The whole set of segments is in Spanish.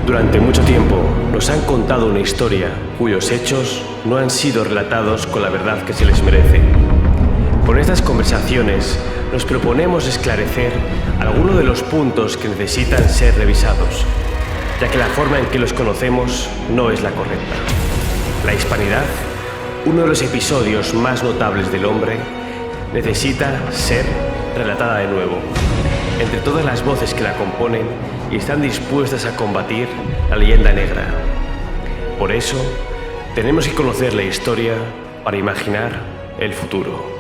Durante mucho tiempo nos han contado una historia cuyos hechos no han sido relatados con la verdad que se les merece. Con estas conversaciones nos proponemos esclarecer algunos de los puntos que necesitan ser revisados, ya que la forma en que los conocemos no es la correcta. La hispanidad, uno de los episodios más notables del hombre, necesita ser relatada de nuevo, entre todas las voces que la componen y están dispuestas a combatir la leyenda negra. Por eso, tenemos que conocer la historia para imaginar el futuro.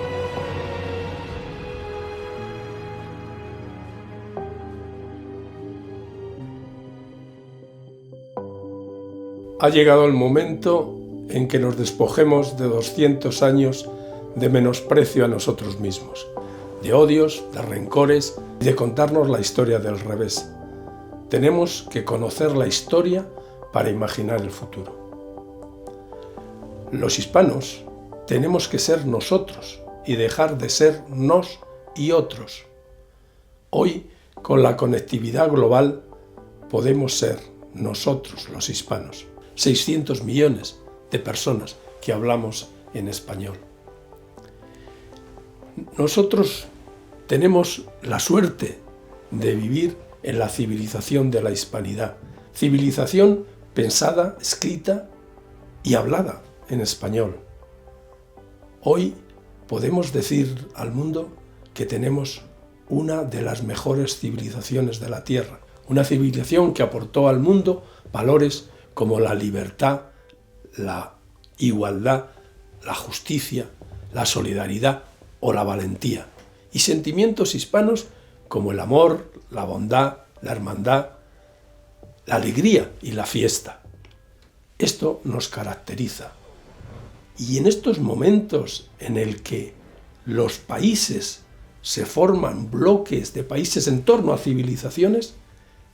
Ha llegado el momento en que nos despojemos de 200 años de menosprecio a nosotros mismos, de odios, de rencores y de contarnos la historia del revés. Tenemos que conocer la historia para imaginar el futuro. Los hispanos tenemos que ser nosotros y dejar de ser nos y otros. Hoy, con la conectividad global, podemos ser nosotros los hispanos. 600 millones de personas que hablamos en español. Nosotros tenemos la suerte de vivir en la civilización de la hispanidad, civilización pensada, escrita y hablada en español. Hoy podemos decir al mundo que tenemos una de las mejores civilizaciones de la Tierra, una civilización que aportó al mundo valores como la libertad, la igualdad, la justicia, la solidaridad o la valentía, y sentimientos hispanos como el amor, la bondad, la hermandad, la alegría y la fiesta. Esto nos caracteriza. Y en estos momentos en el que los países se forman bloques de países en torno a civilizaciones,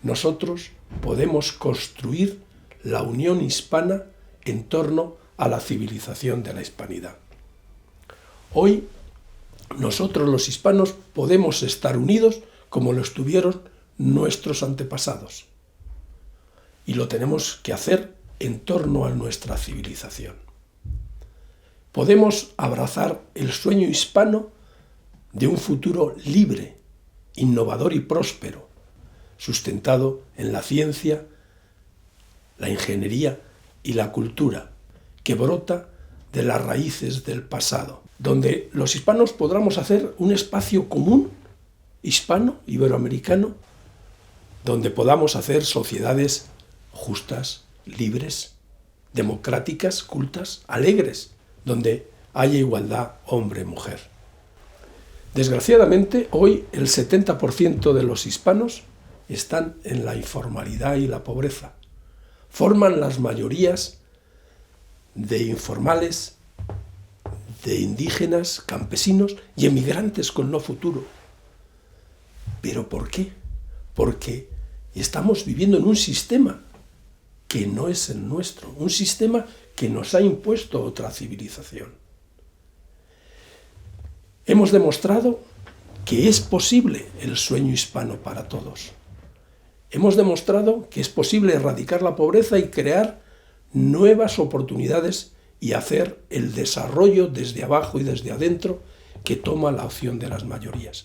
nosotros podemos construir la unión hispana en torno a la civilización de la hispanidad. Hoy, nosotros los hispanos podemos estar unidos como lo estuvieron nuestros antepasados. Y lo tenemos que hacer en torno a nuestra civilización. Podemos abrazar el sueño hispano de un futuro libre, innovador y próspero, sustentado en la ciencia, la ingeniería y la cultura, que brota de las raíces del pasado, donde los hispanos podamos hacer un espacio común, hispano, iberoamericano, donde podamos hacer sociedades justas, libres, democráticas, cultas, alegres, donde haya igualdad hombre-mujer. Desgraciadamente, hoy el 70% de los hispanos están en la informalidad y la pobreza. Forman las mayorías de informales, de indígenas, campesinos y emigrantes con no futuro. ¿Pero por qué? Porque estamos viviendo en un sistema que no es el nuestro, un sistema que nos ha impuesto otra civilización. Hemos demostrado que es posible el sueño hispano para todos. Hemos demostrado que es posible erradicar la pobreza y crear nuevas oportunidades y hacer el desarrollo desde abajo y desde adentro que toma la opción de las mayorías.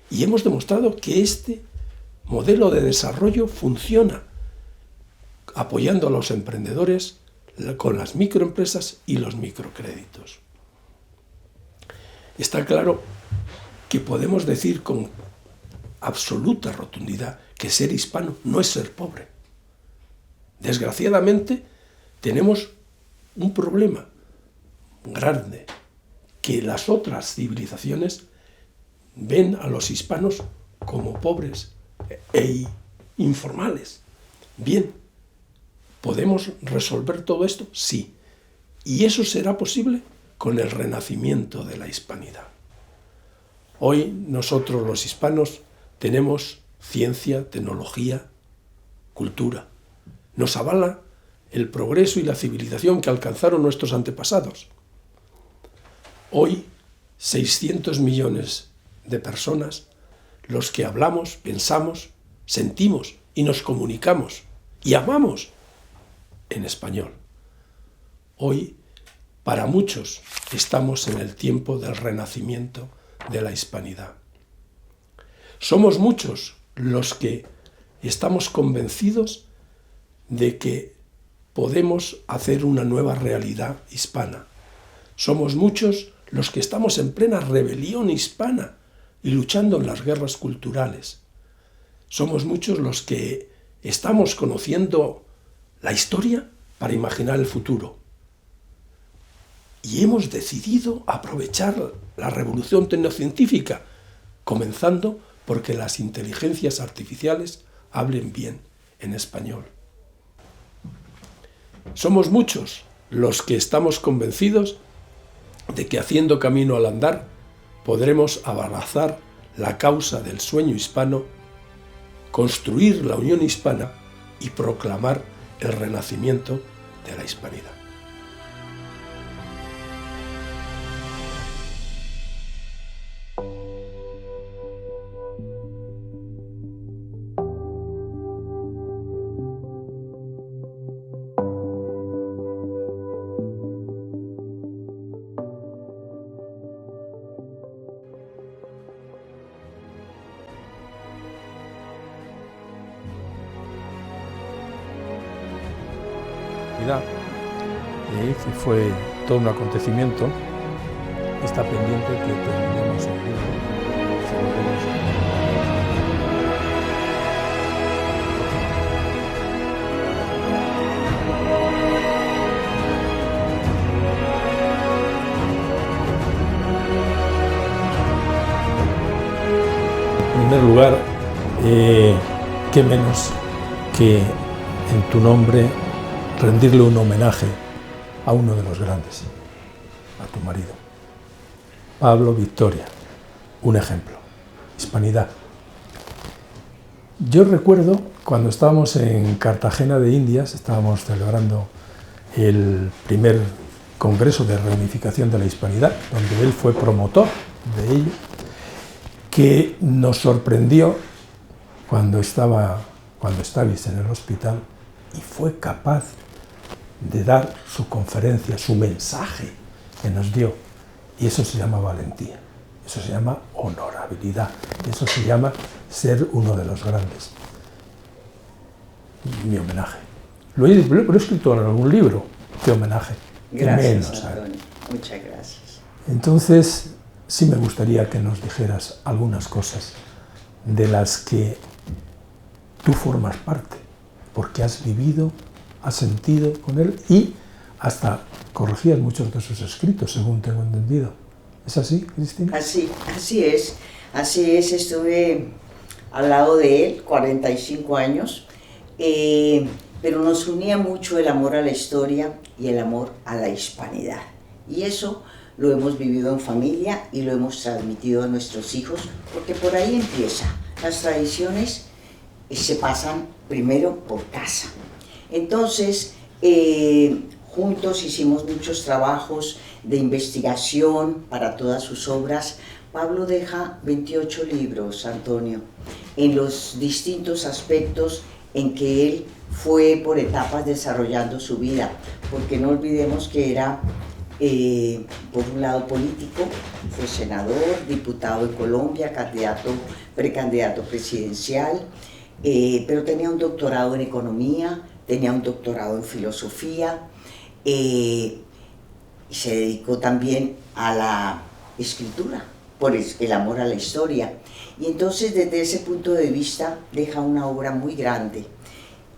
Y hemos demostrado que este modelo de desarrollo funciona, apoyando a los emprendedores con las microempresas y los microcréditos. Está claro que podemos decir con absoluta rotundidad que ser hispano no es ser pobre. Desgraciadamente, tenemos un problema grande, que las otras civilizaciones ven a los hispanos como pobres e informales. Bien, ¿podemos resolver todo esto? Sí. Y eso será posible con el renacimiento de la hispanidad. Hoy nosotros los hispanos tenemos ciencia, tecnología, cultura. Nos avala el progreso y la civilización que alcanzaron nuestros antepasados. Hoy, 600 millones de personas, los que hablamos, pensamos, sentimos y nos comunicamos y amamos en español. Hoy, para muchos, estamos en el tiempo del renacimiento de la hispanidad. Somos muchos los que estamos convencidos de que podemos hacer una nueva realidad hispana. Somos muchos los que estamos en plena rebelión hispana y luchando en las guerras culturales. Somos muchos los que estamos conociendo la historia para imaginar el futuro. Y hemos decidido aprovechar la revolución tecnocientífica, comenzando porque las inteligencias artificiales hablen bien en español. Somos muchos los que estamos convencidos de que haciendo camino al andar podremos abrazar la causa del sueño hispano, construir la unión hispana y proclamar el renacimiento de la hispanidad. Que fue todo un acontecimiento, está pendiente que terminemos el libro. En primer lugar, qué menos que en tu nombre rendirle un homenaje a uno de los grandes, a tu marido. Pablo Victoria, un ejemplo. Hispanidad. Yo recuerdo cuando estábamos en Cartagena de Indias, estábamos celebrando el primer Congreso de Reunificación de la Hispanidad, donde él fue promotor de ello, que nos sorprendió cuando estabais en el hospital y fue capaz de dar su conferencia, su mensaje que nos dio. Y eso se llama valentía, eso se llama honorabilidad, eso se llama ser uno de los grandes. Mi homenaje. Lo he escrito en algún libro, qué homenaje. Gracias, Antonio. Muchas gracias. Entonces, sí me gustaría que nos dijeras algunas cosas de las que tú formas parte, porque has vivido, has sentido con él y hasta corregías muchos de sus escritos, según tengo entendido. ¿Es así, Cristina? Así es. Estuve al lado de él 45 años, pero nos unía mucho el amor a la historia y el amor a la hispanidad. Y eso lo hemos vivido en familia y lo hemos transmitido a nuestros hijos, porque por ahí empieza. Las tradiciones se pasan primero por casa. Entonces, juntos hicimos muchos trabajos de investigación para todas sus obras. Pablo deja 28 libros, Antonio, en los distintos aspectos en que él fue por etapas desarrollando su vida, porque no olvidemos que era, por un lado político, fue senador, diputado de Colombia, precandidato presidencial, pero tenía un doctorado en economía, tenía un doctorado en filosofía, y se dedicó también a la escritura, por el amor a la historia. Y entonces desde ese punto de vista deja una obra muy grande.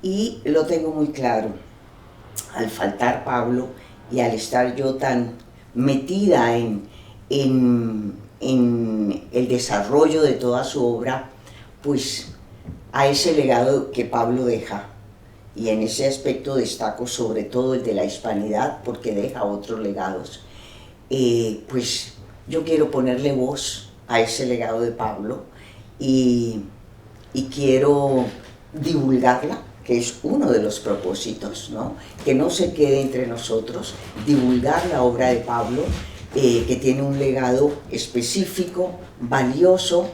Y lo tengo muy claro, al faltar Pablo y al estar yo tan metida en el desarrollo de toda su obra, pues a ese legado que Pablo deja. Y en ese aspecto destaco sobre todo el de la hispanidad, porque deja otros legados. Pues yo quiero ponerle voz a ese legado de Pablo y quiero divulgarla, que es uno de los propósitos, ¿no? Que no se quede entre nosotros, divulgar la obra de Pablo, que tiene un legado específico, valioso,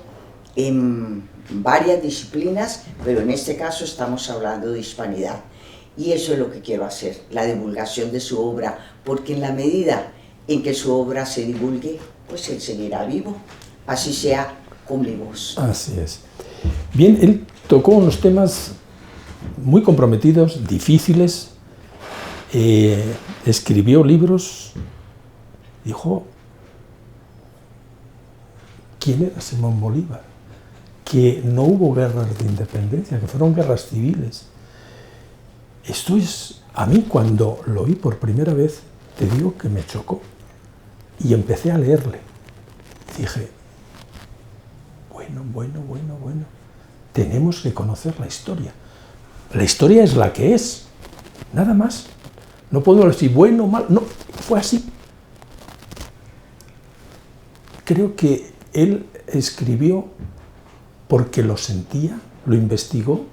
varias disciplinas, pero en este caso estamos hablando de hispanidad. Y eso es lo que quiero hacer, la divulgación de su obra, porque en la medida en que su obra se divulgue, pues él seguirá vivo, así sea con mi voz. Así es. Bien, él tocó unos temas muy comprometidos, difíciles, escribió libros, dijo quién era Simón Bolívar, que no hubo guerras de independencia, que fueron guerras civiles. Esto es, a mí cuando lo vi por primera vez, te digo que me chocó y empecé a leerle. Dije, bueno, tenemos que conocer la historia. La historia es la que es, nada más. No podemos decir bueno o mal, no, fue así. Creo que él escribió porque lo sentía, lo investigó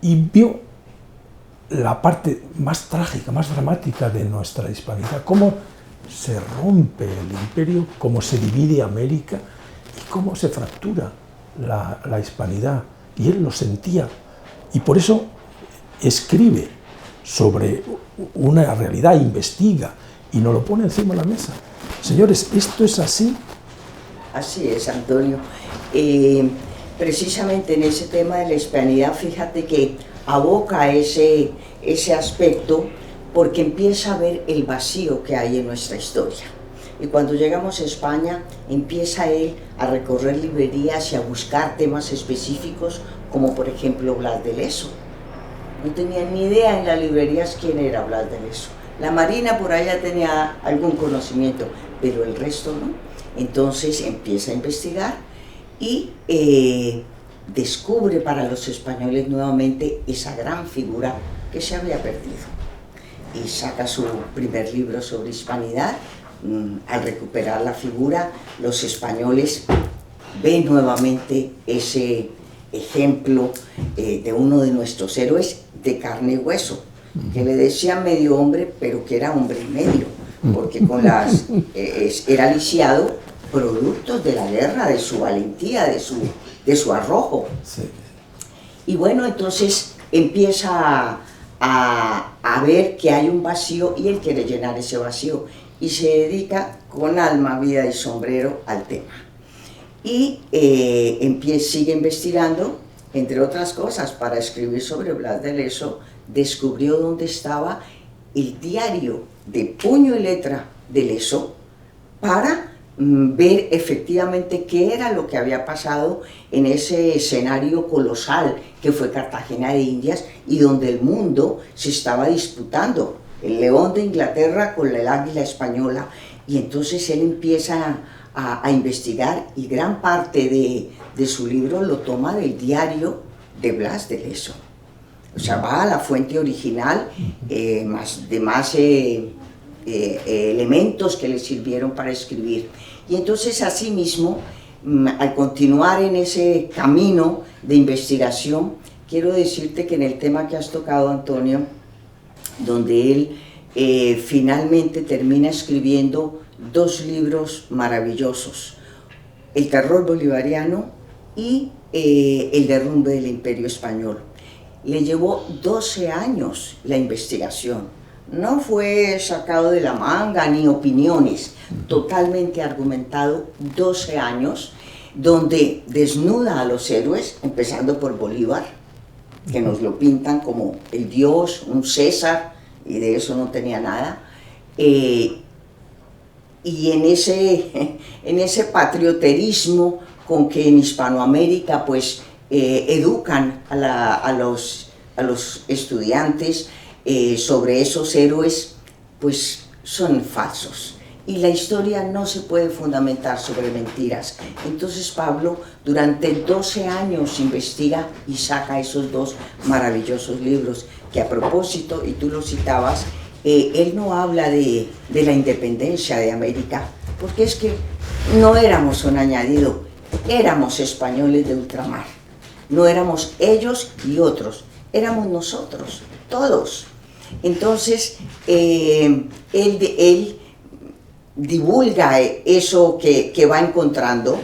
y vio la parte más trágica, más dramática de nuestra hispanidad, cómo se rompe el imperio, cómo se divide América y cómo se fractura la hispanidad. Y él lo sentía y por eso escribe sobre una realidad, investiga y nos lo pone encima de la mesa. Señores, ¿esto es así? Así es, Antonio. Precisamente en ese tema de la hispanidad, fíjate que aboca ese aspecto porque empieza a ver el vacío que hay en nuestra historia. Y cuando llegamos a España, empieza él a recorrer librerías y a buscar temas específicos, como por ejemplo Blas de Lezo. No tenía ni idea en las librerías quién era Blas de Lezo. La Marina por allá tenía algún conocimiento, pero el resto no. Entonces empieza a investigar y descubre para los españoles nuevamente esa gran figura que se había perdido. Y saca su primer libro sobre hispanidad. Al recuperar la figura, los españoles ven nuevamente ese ejemplo de uno de nuestros héroes de carne y hueso, que le decían medio hombre, pero que era hombre y medio, porque con era lisiado productos de la guerra, de su valentía, de su arrojo. Sí. Y bueno, entonces empieza a ver que hay un vacío y él quiere llenar ese vacío y se dedica con alma, vida y sombrero al tema. Y sigue investigando, entre otras cosas, para escribir sobre Blas de Lezo, descubrió dónde estaba el diario de puño y letra de Lezo para ver efectivamente qué era lo que había pasado en ese escenario colosal que fue Cartagena de Indias y donde el mundo se estaba disputando, el león de Inglaterra con el águila española. Y entonces él empieza a investigar y gran parte de su libro lo toma del diario de Blas de Lezo. O sea, va a la fuente original, más elementos que le sirvieron para escribir. Y entonces, asimismo, al continuar en ese camino de investigación, quiero decirte que en el tema que has tocado, Antonio, donde él finalmente termina escribiendo 2 libros maravillosos, El terror bolivariano y El derrumbe del Imperio Español. Le llevó 12 años la investigación. No fue sacado de la manga ni opiniones, totalmente argumentado, 12 años, donde desnuda a los héroes, empezando por Bolívar, que nos lo pintan como el dios, un César, y de eso no tenía nada. Y en ese patrioterismo con que en Hispanoamérica pues educan a los estudiantes sobre esos héroes, pues son falsos. Y la historia no se puede fundamentar sobre mentiras. Entonces Pablo durante 12 años investiga y saca esos 2 maravillosos libros, que a propósito, y tú lo citabas, él no habla de la independencia de América, porque es que no éramos un añadido, éramos españoles de ultramar. No éramos ellos y otros, éramos nosotros, todos. Entonces, él divulga eso que va encontrando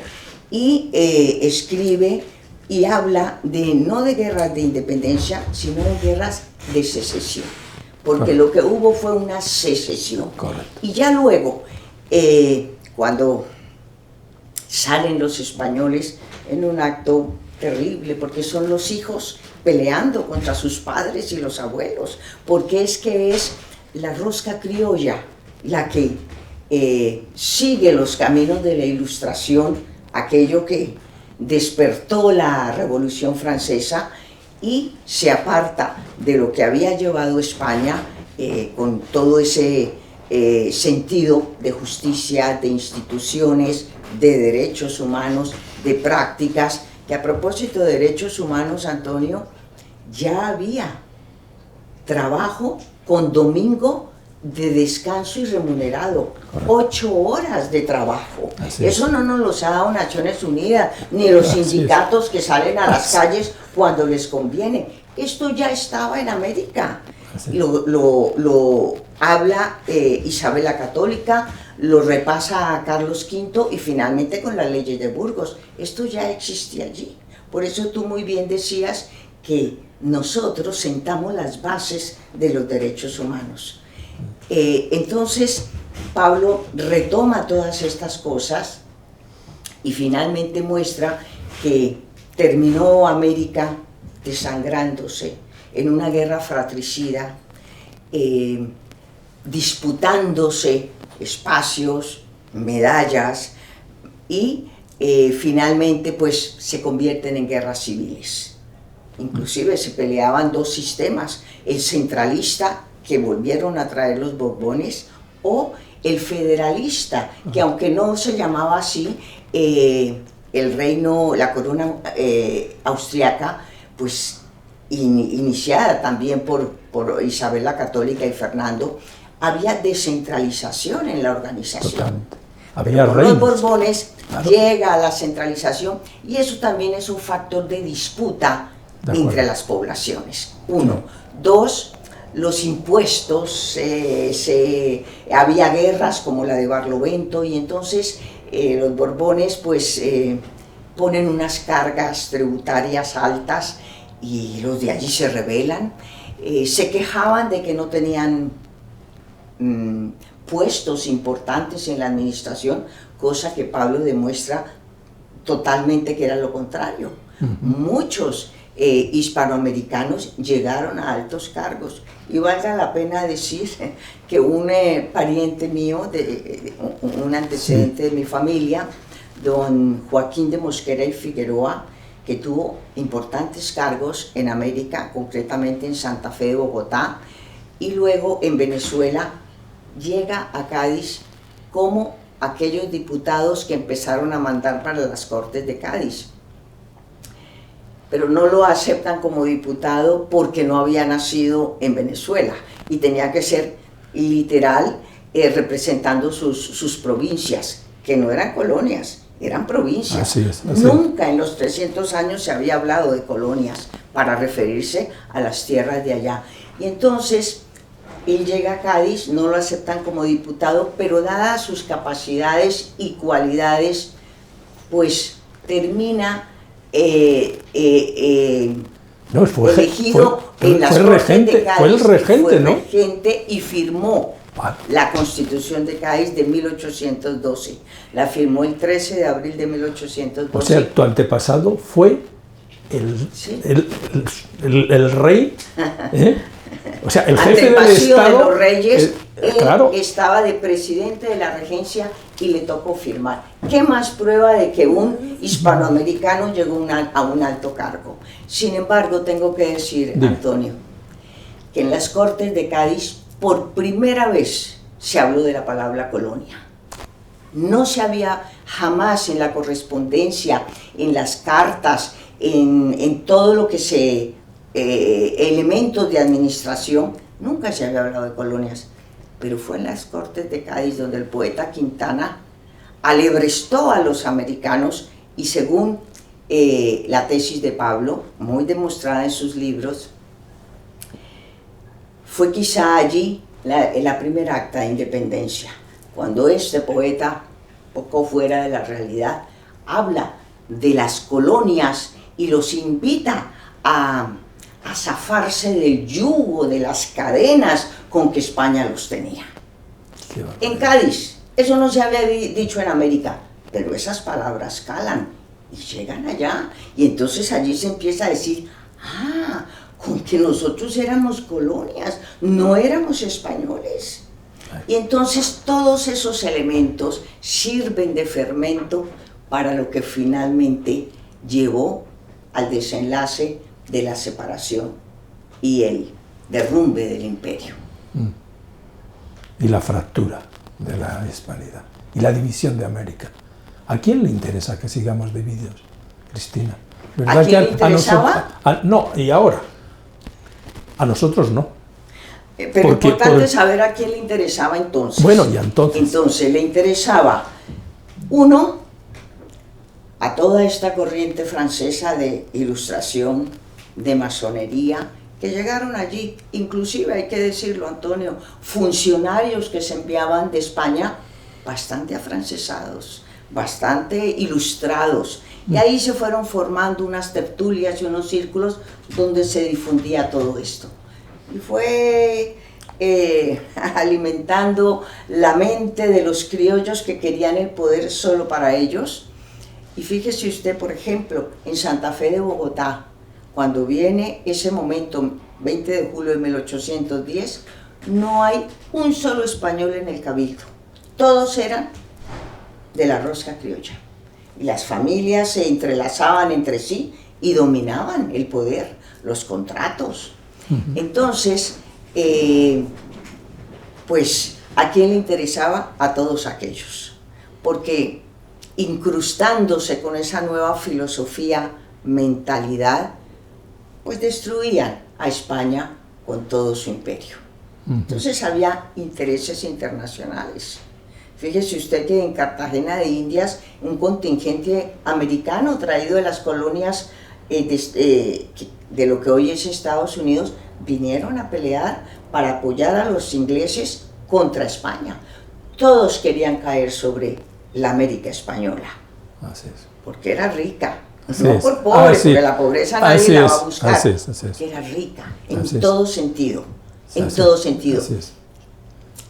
y escribe y habla no de guerras de independencia, sino de guerras de secesión, porque lo que hubo fue una secesión. Correcto. Y ya luego, cuando salen los españoles en un acto terrible, porque son los hijos peleando contra sus padres y los abuelos, porque es que es la rosca criolla la que sigue los caminos de la Ilustración, aquello que despertó la Revolución Francesa, y se aparta de lo que había llevado España con todo ese sentido de justicia, de instituciones, de derechos humanos, de prácticas, que a propósito de derechos humanos, Antonio, ya había trabajo con domingo de descanso y remunerado. Correcto. 8 horas de trabajo. Eso no nos lo ha dado Naciones Unidas, ni los sindicatos que salen a las calles cuando les conviene. Esto ya estaba en América. Lo habla Isabel la Católica, lo repasa Carlos V y finalmente con las leyes de Burgos. Esto ya existía allí. Por eso tú muy bien decías que nosotros sentamos las bases de los derechos humanos. Entonces Pablo retoma todas estas cosas y finalmente muestra que terminó América desangrándose en una guerra fratricida, disputándose espacios, medallas, y finalmente pues se convierten en guerras civiles. Inclusive se peleaban 2 sistemas, el centralista, que volvieron a traer los Borbones, o el federalista, que aunque no se llamaba así, el reino, la corona austriaca, pues iniciada también por Isabel la Católica y Fernando, había descentralización en la organización. Totalmente. Había los Borbones, claro, llega a la centralización, y eso también es un factor de disputa entre las poblaciones. 1. 2, los impuestos, había guerras como la de Barlovento, y entonces los Borbones pues ponen unas cargas tributarias altas y los de allí se rebelan. Se quejaban de que no tenían puestos importantes en la administración, cosa que Pablo demuestra totalmente que era lo contrario. Muchos hispanoamericanos llegaron a altos cargos, y valga la pena decir que un pariente mío, un antecedente de mi familia, don Joaquín de Mosquera y Figueroa, que tuvo importantes cargos en América, concretamente en Santa Fe de Bogotá, y luego en Venezuela, llega a Cádiz como aquellos diputados que empezaron a mandar para las Cortes de Cádiz. Pero no lo aceptan como diputado porque no había nacido en Venezuela y tenía que ser literal representando sus provincias, que no eran colonias, eran provincias. Así es. Nunca en los 300 años se había hablado de colonias para referirse a las tierras de allá. Y entonces él llega a Cádiz, no lo aceptan como diputado, pero dadas sus capacidades y cualidades, pues termina elegido en las Cortes de Cádiz. Fue el regente, ¿no? Fue regente y firmó la Constitución de Cádiz de 1812. La firmó el 13 de abril de 1812. O sea, tu antepasado fue el rey, o sea, el jefe del Estado. De los reyes, él claro, estaba de presidente de la regencia y le tocó firmar. ¿Qué más prueba de que un hispanoamericano llegó a un alto cargo? Sin embargo, tengo que decir, Antonio, que en las Cortes de Cádiz, por primera vez se habló de la palabra colonia. No se había jamás en la correspondencia, en las cartas, en todo lo que se... elementos de administración, nunca se había hablado de colonias, pero fue en las Cortes de Cádiz donde el poeta Quintana alebrestó a los americanos, y según la tesis de Pablo, muy demostrada en sus libros, fue quizá allí la primera acta de independencia, cuando este poeta, poco fuera de la realidad, habla de las colonias y los invita a zafarse del yugo, de las cadenas con que España los tenía. En Cádiz, eso no se había dicho en América, pero esas palabras calan y llegan allá, y entonces allí se empieza a decir, con que nosotros éramos colonias, no éramos españoles. Y entonces todos esos elementos sirven de fermento para lo que finalmente llevó al desenlace de la separación y el derrumbe del imperio. Y la fractura de la hispanidad y la división de América. ¿A quién le interesa que sigamos divididos, Cristina? ¿A quién le interesaba? No, y ahora. A nosotros no. Pero porque, importante saber a quién le interesaba entonces. Bueno, y entonces. Entonces le interesaba, uno, a toda esta corriente francesa de ilustración, de masonería, que llegaron allí, inclusive hay que decirlo, Antonio, funcionarios que se enviaban de España bastante afrancesados, bastante ilustrados, y ahí se fueron formando unas tertulias y unos círculos donde se difundía todo esto. Y fue alimentando la mente de los criollos que querían el poder solo para ellos. Y fíjese usted, por ejemplo, en Santa Fe de Bogotá, cuando viene ese momento, 20 de julio de 1810, no hay un solo español en el cabildo. Todos eran de la rosca criolla. Y las familias se entrelazaban entre sí y dominaban el poder, los contratos. Entonces, pues, ¿a quién le interesaba? A todos aquellos. Porque incrustándose con esa nueva filosofía, mentalidad, pues destruían a España con todo su imperio. Entonces había intereses internacionales. Fíjese usted que en Cartagena de Indias un contingente americano traído de las colonias de lo que hoy es Estados Unidos vinieron a pelear para apoyar a los ingleses contra España. Todos querían caer sobre la América española. Así es. Porque era rica. No por pobre, porque la pobreza nadie la va a buscar. Así es. Porque era rica en todo sentido. En todo sentido.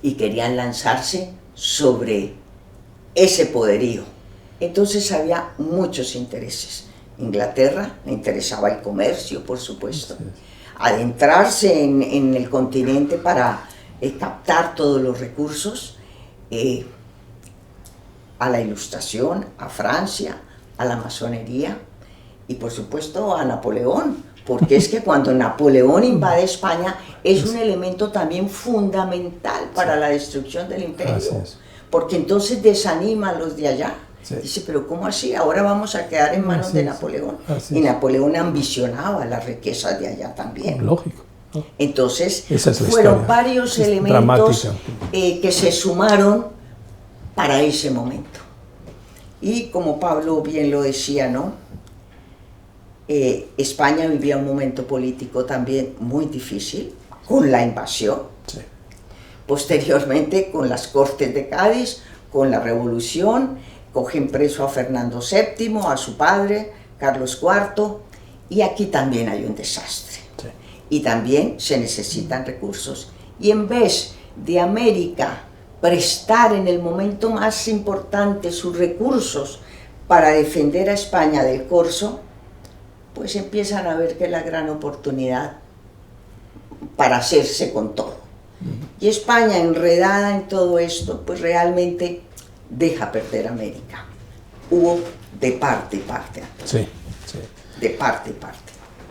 Y querían lanzarse sobre ese poderío. Entonces había muchos intereses. Inglaterra le interesaba el comercio, por supuesto. Adentrarse en el continente para captar todos los recursos, a la ilustración, a Francia, a la masonería y por supuesto a Napoleón, porque es que cuando Napoleón invade España es un elemento también fundamental para la destrucción del imperio, porque entonces desanima a los de allá. Dice, pero ¿cómo así? Ahora vamos a quedar en manos de Napoleón. Y Napoleón ambicionaba las riquezas de allá también. Lógico. Entonces fueron varios elementos que se sumaron para ese momento. Y como Pablo bien lo decía, ¿no? España vivía un momento político también muy difícil, con la invasión, posteriormente con las Cortes de Cádiz, con la Revolución, cogen preso a Fernando VII, a su padre, Carlos IV, y aquí también hay un desastre. Y también se necesitan recursos. Y en vez de América prestar en el momento más importante sus recursos para defender a España del corso, pues empiezan a ver que es la gran oportunidad para hacerse con todo. Y España, enredada en todo esto, pues realmente deja perder América. Hubo de parte y parte. De parte y parte.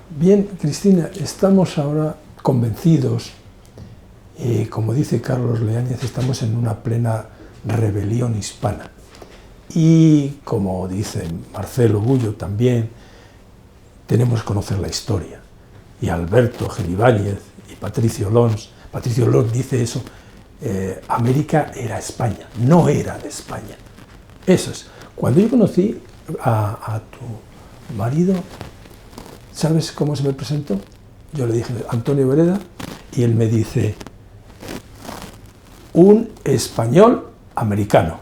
Bien, Cristina, estamos ahora convencidos, como dice Carlos Leáñez, estamos en una plena rebelión hispana. Y como dice Marcelo Bullo también, tenemos que conocer la historia. Y Alberto Gelibáñez y Patricio Lons dice eso, América era España, no era de España. Eso es. Cuando yo conocí a tu marido, ¿sabes cómo se me presentó? Yo le dije, Antonio Vereda, y él me dice, un español americano.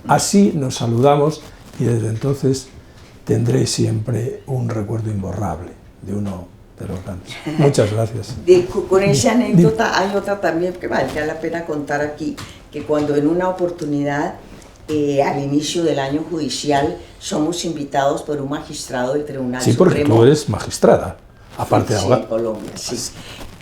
Así nos saludamos y desde entonces tendré siempre un recuerdo imborrable de uno de los grandes. Muchas gracias. Con esa anécdota hay otra también que valdría la pena contar aquí, que cuando en una oportunidad, al inicio del año judicial, somos invitados por un magistrado del Tribunal Sí, porque Supremo. tú eres magistrada, aparte de Sí, abogada. en Colombia, sí.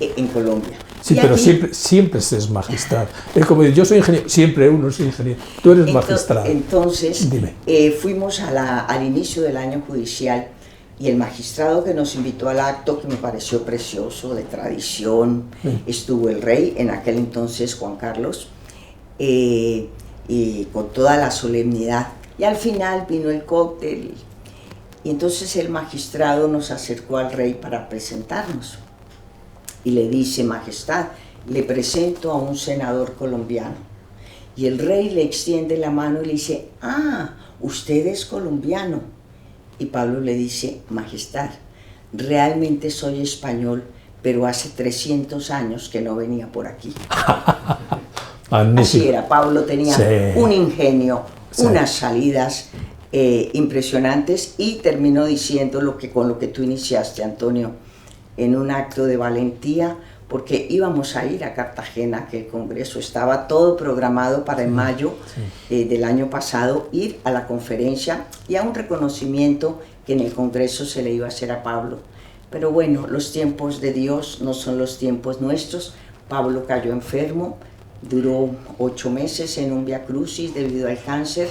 En Colombia. Sí, Y pero allí- siempre se es magistrado. Es como yo soy ingeniero, siempre uno es ingeniero. Tú eres magistrado. Entonces, Dime. fuimos al inicio del año judicial y el magistrado que nos invitó al acto, que me pareció precioso, de tradición, estuvo el rey, en aquel entonces Juan Carlos, y con toda la solemnidad. Y al final vino el cóctel y entonces el magistrado nos acercó al rey para presentarnos. Y le dice: Majestad, le presento a un senador colombiano. Y el rey le extiende la mano y le dice: ah, usted es colombiano. Y Pablo le dice: Majestad, realmente soy español, pero hace 300 años que no venía por aquí. Magnífico. Así era, Pablo tenía Sí. un ingenio, Sí. unas salidas impresionantes, y terminó diciendo con lo que tú iniciaste, Antonio, en un acto de valentía, porque íbamos a ir a Cartagena, que el Congreso estaba todo programado para en mayo del año pasado, ir a la conferencia y a un reconocimiento que en el Congreso se le iba a hacer a Pablo. Pero bueno, los tiempos de Dios no son los tiempos nuestros. Pablo cayó enfermo, duró 8 meses en un Via Crucis debido al cáncer,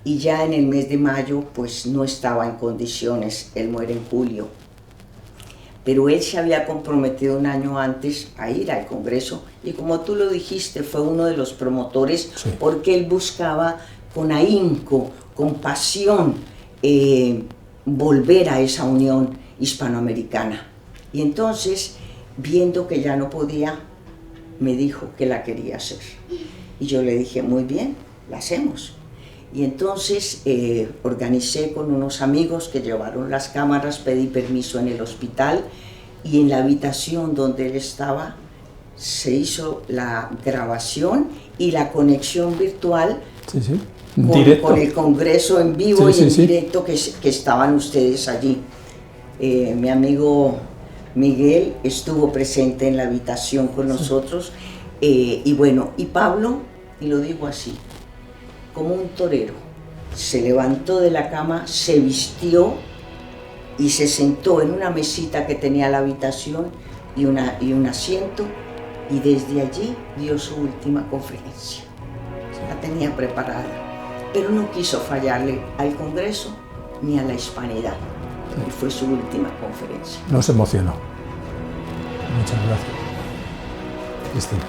y ya en el mes de mayo pues no estaba en condiciones. Él muere en julio. Pero él se había comprometido un año antes a ir al Congreso, y como tú lo dijiste, fue uno de los promotores, Sí. porque él buscaba con ahínco, con pasión, volver a esa unión hispanoamericana. Y entonces, viendo que ya no podía, me dijo que la quería hacer. Y yo le dije: muy bien, la hacemos. Y entonces organicé con unos amigos que llevaron las cámaras, pedí permiso en el hospital, y en la habitación donde él estaba se hizo la grabación y la conexión virtual Sí, sí. con, Directo. con el Congreso en vivo, Sí, y en sí, sí. directo que estaban ustedes allí. Mi amigo Miguel estuvo presente en la habitación con nosotros, y bueno, y Pablo, y lo digo así, como un torero, se levantó de la cama, se vistió y se sentó en una mesita que tenía la habitación y un asiento, y desde allí dio su última conferencia. La tenía preparada, pero no quiso fallarle al Congreso ni a la hispanidad, y fue su última conferencia. Nos emocionó. Muchas gracias, Cristina.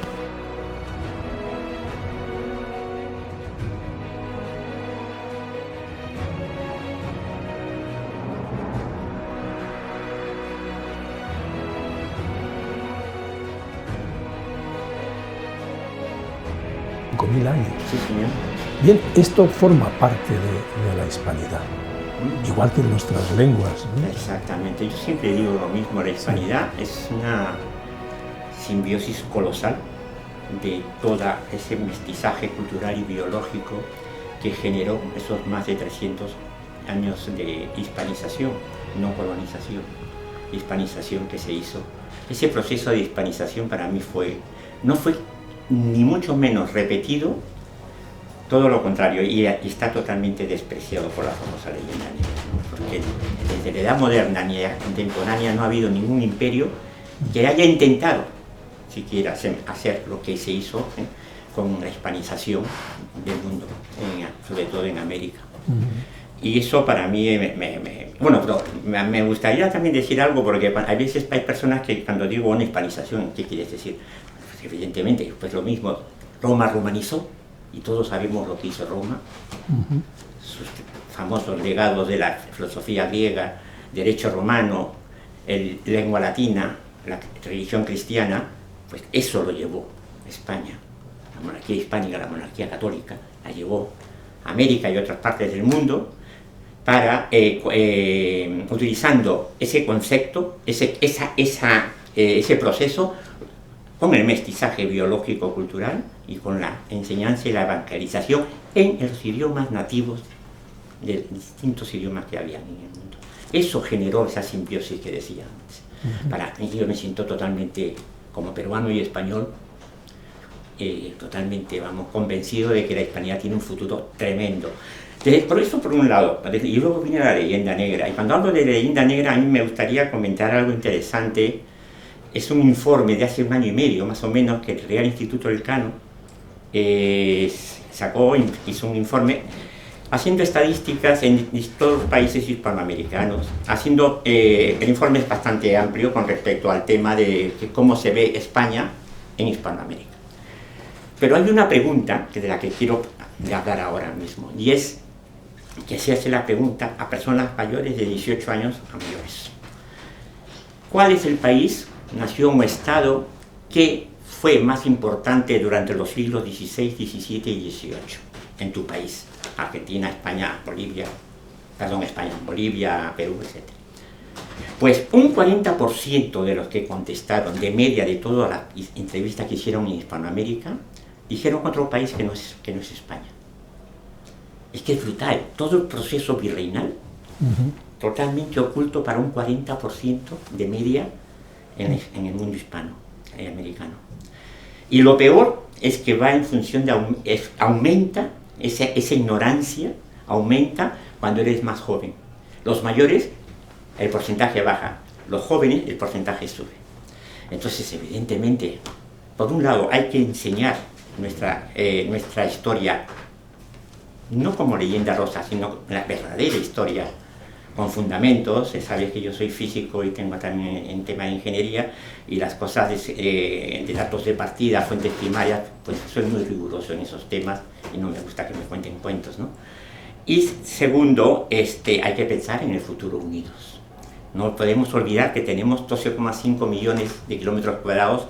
$5.000 años. Sí, señor. Bien, esto forma parte de la hispanidad, igual que nuestras lenguas, ¿no? Exactamente. Yo siempre digo lo mismo, la hispanidad es una simbiosis colosal de todo ese mestizaje cultural y biológico que generó esos más de 300 años de hispanización, no colonización, hispanización que se hizo. Ese proceso de hispanización para mí no fue ni mucho menos repetido, todo lo contrario, y está totalmente despreciado por la famosa leyenda negra, ¿no? Porque desde la edad moderna ni contemporánea no ha habido ningún imperio que haya intentado siquiera hacer lo que se hizo con la hispanización del mundo, sobre todo en América. Y eso para mí, bueno, pero me gustaría también decir algo, porque a veces hay personas que cuando digo una hispanización, ¿qué quieres decir? Pues evidentemente, pues lo mismo, Roma romanizó, y todos sabemos lo que hizo Roma, sus famosos legados de la filosofía griega, derecho romano, lengua latina, la religión cristiana, pues eso lo llevó España, la monarquía hispánica, la monarquía católica, la llevó a América y otras partes del mundo, para, utilizando ese concepto, ese proceso, con el mestizaje biológico-cultural y con la enseñanza y la evangelización en los idiomas nativos de distintos idiomas que había en el mundo. Eso generó esa simbiosis que decía antes. Para mí, yo me siento totalmente, como peruano y español, totalmente, convencido de que la hispanidad tiene un futuro tremendo. Por eso, por un lado, y luego viene la leyenda negra. Y cuando hablo de leyenda negra, a mí me gustaría comentar algo interesante. Es un informe de hace 1 año y medio, más o menos, que el Real Instituto Elcano hizo un informe haciendo estadísticas en todos los países hispanoamericanos. El informe es bastante amplio con respecto al tema de cómo se ve España en Hispanoamérica. Pero hay una pregunta de la que quiero hablar ahora mismo, y es que se hace la pregunta a personas mayores de 18 años a mayores. ¿Cuál es el país, nación o estado que fue más importante durante los siglos XVI, XVII y XVIII en tu país? Argentina, España, Bolivia, Perú, etc. Pues un 40% de los que contestaron, de media de todas las entrevistas que hicieron en Hispanoamérica, dijeron otro país que no es España. Es que es brutal, todo el proceso virreinal, totalmente oculto para un 40% de media en el mundo hispanoamericano. Y lo peor es que va en función de, aumenta, esa ignorancia aumenta cuando eres más joven. Los mayores, el porcentaje baja, los jóvenes, el porcentaje sube. Entonces, evidentemente, por un lado hay que enseñar nuestra historia, no como leyenda rosa, sino la verdadera historia, con fundamentos. Sabes que yo soy físico y tengo también en tema de ingeniería, y las cosas de datos de partida, fuentes primarias, pues soy muy riguroso en esos temas y no me gusta que me cuenten cuentos, ¿no? Y segundo, hay que pensar en el futuro unidos. No podemos olvidar que tenemos 12,5 millones de kilómetros cuadrados,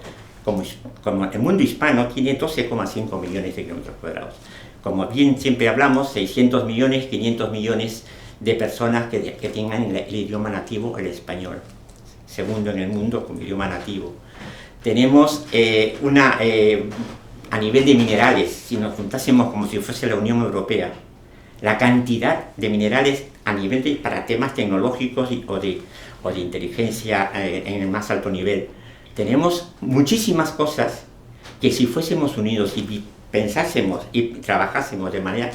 como el mundo hispano tiene 12,5 millones de kilómetros cuadrados. Como bien siempre hablamos, 600 millones, 500 millones de personas que tengan el idioma nativo, el español. Segundo en el mundo como idioma nativo. Tenemos a nivel de minerales, si nos juntásemos como si fuese la Unión Europea, la cantidad de minerales a nivel para temas tecnológicos o de inteligencia en el más alto nivel. Tenemos muchísimas cosas que si fuésemos unidos y pensásemos y trabajásemos de manera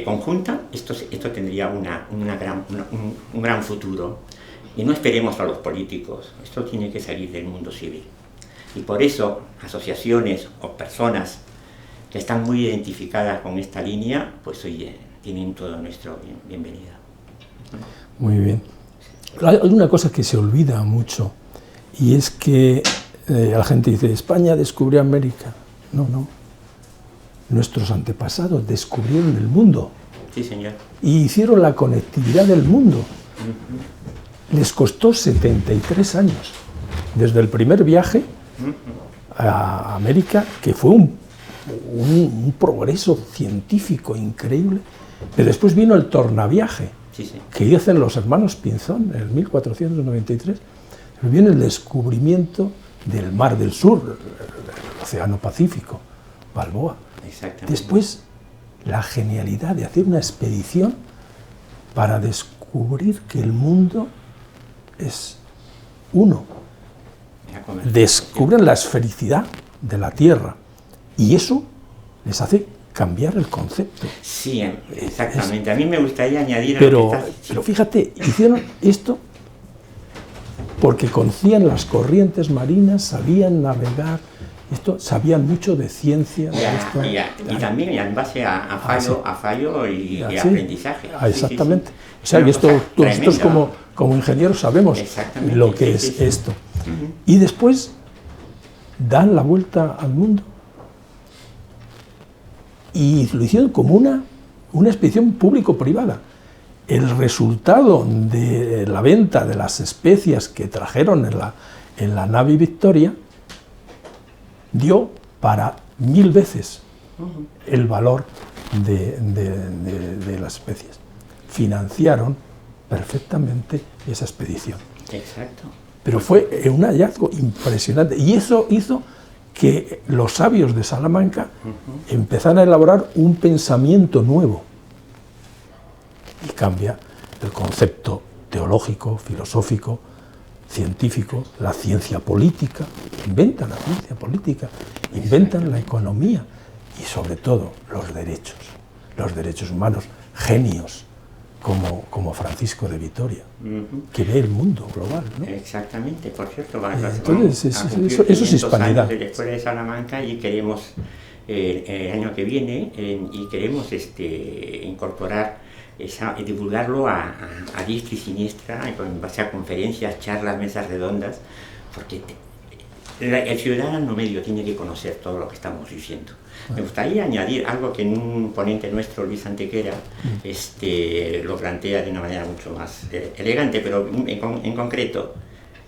conjunta, esto tendría un gran futuro. Y no esperemos a los políticos, esto tiene que salir del mundo civil. Y por eso, asociaciones o personas que están muy identificadas con esta línea, pues oye, tienen toda nuestra bienvenida. Muy bien. Hay una cosa que se olvida mucho, y es que la gente dice, España descubrió América. No. Nuestros antepasados descubrieron el mundo. Sí, señor. Y hicieron la conectividad del mundo. Les costó 73 años. Desde el primer viaje a América, que fue un progreso científico increíble, pero después vino el tornaviaje, que hicieron los hermanos Pinzón en el 1493. Pero viene el descubrimiento del Mar del Sur, el Océano Pacífico, Balboa. Después, la genialidad de hacer una expedición para descubrir que el mundo es uno. Descubren la esfericidad de la Tierra y eso les hace cambiar el concepto. Sí, exactamente. A mí me gustaría añadir... Pero fíjate, hicieron esto porque conocían las corrientes marinas, sabían navegar, sabían mucho de ciencia. Y también en base a fallo y aprendizaje. Exactamente. O sea, que nosotros como ingenieros sabemos lo que es esto. Y después dan la vuelta al mundo y lo hicieron como una expedición público-privada. El resultado de la venta de las especias que trajeron en la nave Victoria dio para 1000 veces el valor de las especies. Financiaron perfectamente esa expedición. Exacto. Pero fue un hallazgo impresionante y eso hizo que los sabios de Salamanca empezaran a elaborar un pensamiento nuevo. y cambia el concepto teológico, filosófico, científico, la ciencia política, inventan la ciencia política, inventan la economía y sobre todo los derechos humanos, genios como Francisco de Vitoria, que ve el mundo global, ¿no? Exactamente, por cierto, entonces eso es hispanidad. Después de Salamanca y queremos el año que viene y queremos incorporar divulgarlo a diestra y siniestra, en base a conferencias, charlas, mesas redondas, porque el ciudadano medio tiene que conocer todo lo que estamos diciendo. Me gustaría añadir algo que en un ponente nuestro, Luis Antequera, lo plantea de una manera mucho más elegante, pero en concreto,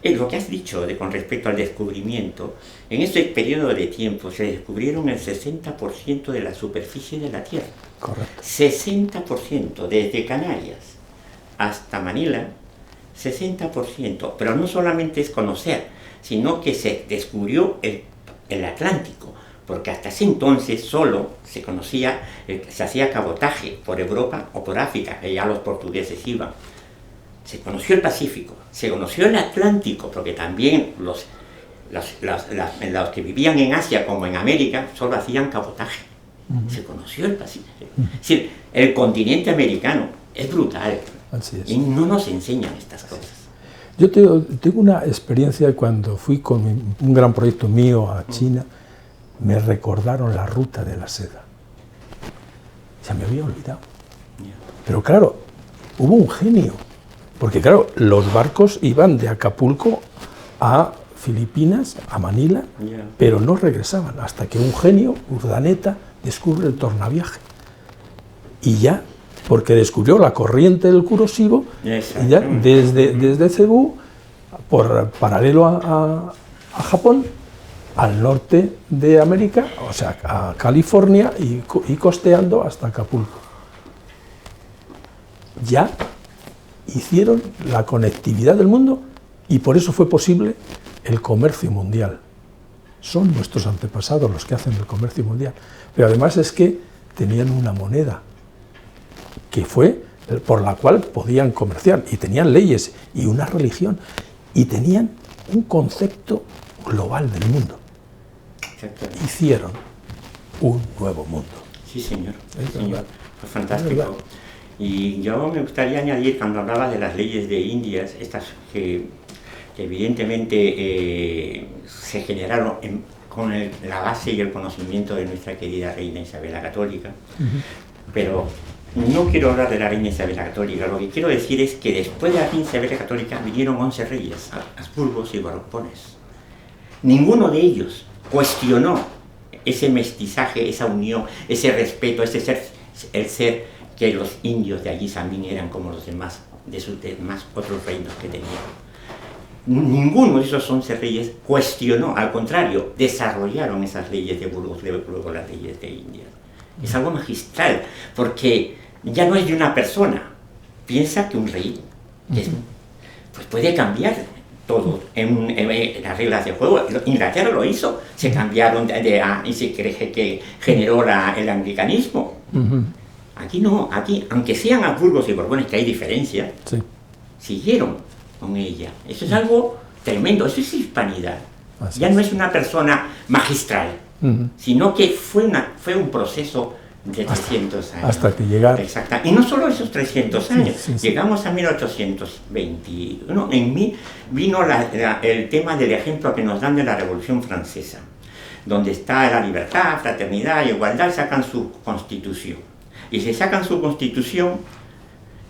lo que has dicho con respecto al descubrimiento, en este periodo de tiempo se descubrieron el 60% de la superficie de la Tierra. Correcto. 60%, desde Canarias hasta Manila, 60%, pero no solamente es conocer, sino que se descubrió el Atlántico, porque hasta ese entonces solo se conocía, se hacía cabotaje por Europa o por África, que ya los portugueses iban. Se conoció el Pacífico, se conoció el Atlántico, porque también los que vivían en Asia como en América solo hacían cabotaje. Se conoció el Pacífico. Es decir, el continente americano es brutal. Así es. Y no nos enseñan estas cosas. Yo tengo una experiencia cuando fui con un gran proyecto mío a China, me recordaron la ruta de la seda. Se me había olvidado. Pero claro, hubo un genio, porque claro, los barcos iban de Acapulco a Filipinas, a Manila, pero no regresaban, hasta que un genio, Urdaneta, descubre el tornaviaje. Y ya, porque descubrió la corriente del Kuroshio, y ya desde Cebú, por paralelo a Japón, al norte de América, o sea, a California y costeando hasta Acapulco. Ya hicieron la conectividad del mundo y por eso fue posible el comercio mundial. Son nuestros antepasados los que hacen el comercio mundial. Pero además es que tenían una moneda que fue por la cual podían comerciar, y tenían leyes y una religión, y tenían un concepto global del mundo. Hicieron un nuevo mundo. Sí, señor. Sí, señor. Fue fantástico. Y yo me gustaría añadir, cuando hablaba de las leyes de Indias, estas que evidentemente se generaron con la base y el conocimiento de nuestra querida reina Isabel la Católica, pero no quiero hablar de la reina Isabel la Católica, lo que quiero decir es que después de la reina Isabel la Católica vinieron 11 reyes, Habsburgos y Borbones. Ninguno de ellos cuestionó ese mestizaje, esa unión, ese respeto, el ser que los indios de allí también eran como los demás, de sus demás otros reinos que tenían. Ninguno de esos 11 reyes cuestionó, al contrario, desarrollaron esas leyes de Burgos, luego las leyes de India. Es algo magistral, porque ya no es de una persona. Piensa que un rey pues puede cambiar todo en las reglas de juego. Inglaterra lo hizo, se cambiaron y se cree que generó el anglicanismo. Aquí no, aquí, aunque sean Habsburgos y Borbones, que hay diferencia, siguieron con ella. Eso es algo tremendo, eso es hispanidad. Ya no es una persona magistral, sino que fue un proceso de 300 años. Hasta que llegaron. Exacto. Y no solo esos 300 años, llegamos a 1821. En mí vino el tema del ejemplo que nos dan de la Revolución Francesa, donde está la libertad, fraternidad y igualdad, sacan su constitución. Y se sacan su constitución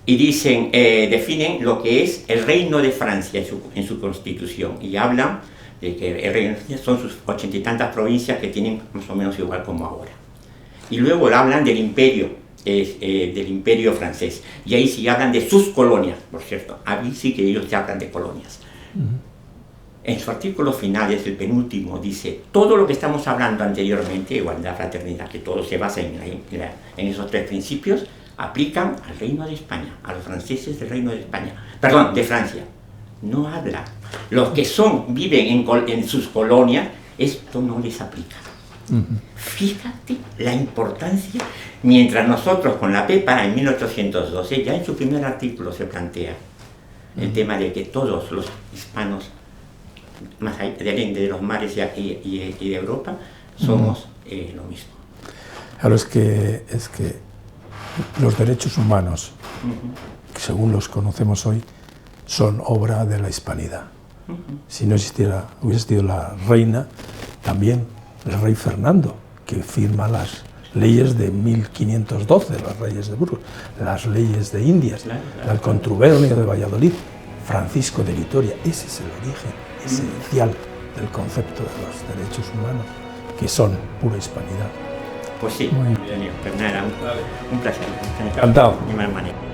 y dicen, definen lo que es el reino de Francia en su constitución, y hablan de que el reino de Francia son sus 80 y tantas provincias que tienen más o menos igual como ahora. Y luego hablan del imperio francés, y ahí sí hablan de sus colonias, por cierto, ahí sí que ellos ya hablan de colonias. En su artículo final, es el penúltimo, dice, todo lo que estamos hablando anteriormente, igualdad, fraternidad, que todo se basa en esos 3 principios, aplican al reino de España, a los franceses del reino de España, perdón, de Francia. No habla. Los que viven en sus colonias, esto no les aplica. Fíjate la importancia, mientras nosotros con la Pepa en 1812, ya en su primer artículo se plantea el tema de que todos los hispanos, más allá de los mares y de Europa, somos lo mismo. Claro, es que los derechos humanos, según los conocemos hoy, son obra de la hispanidad. Si no hubiese existido la reina, también el rey Fernando, que firma las leyes de 1512, las leyes de Burgos, las leyes de Indias, el contubernio de Valladolid, Francisco de Vitoria. Ese es el origen esencial del concepto de los derechos humanos, que son pura hispanidad. Pues sí, Daniel, pues nada, un placer. Encantado. Mi hermano.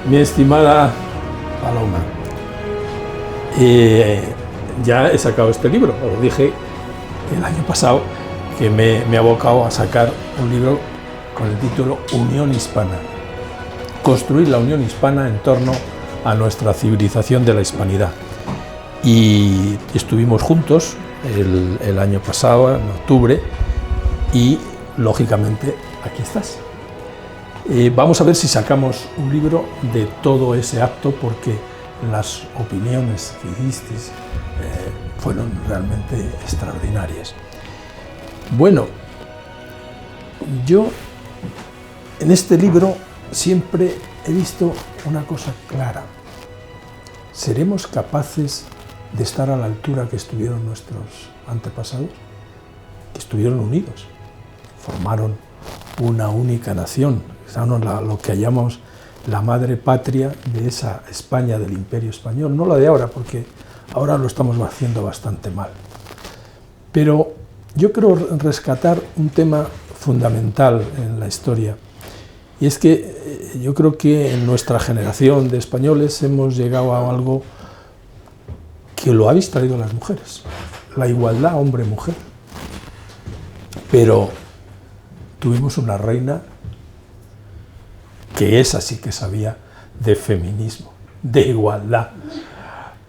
Mi estimada Paloma, ya he sacado este libro, os dije el año pasado que me he abocado a sacar un libro con el título Unión Hispana, construir la Unión Hispana en torno a nuestra civilización de la hispanidad. Y estuvimos juntos el año pasado, en octubre, y lógicamente aquí estás. Vamos a ver si sacamos un libro de todo ese acto, porque las opiniones que disteis fueron realmente extraordinarias. Bueno, yo en este libro siempre he visto una cosa clara. ¿Seremos capaces de estar a la altura que estuvieron nuestros antepasados? Que estuvieron unidos, formaron una única nación, lo que llamamos la madre patria de esa España del Imperio Español, no la de ahora, porque ahora lo estamos haciendo bastante mal. Pero yo quiero rescatar un tema fundamental en la historia, y es que yo creo que en nuestra generación de españoles hemos llegado a algo que lo habéis traído las mujeres, la igualdad hombre-mujer. Pero tuvimos una reina que esa sí que sabía de feminismo, de igualdad.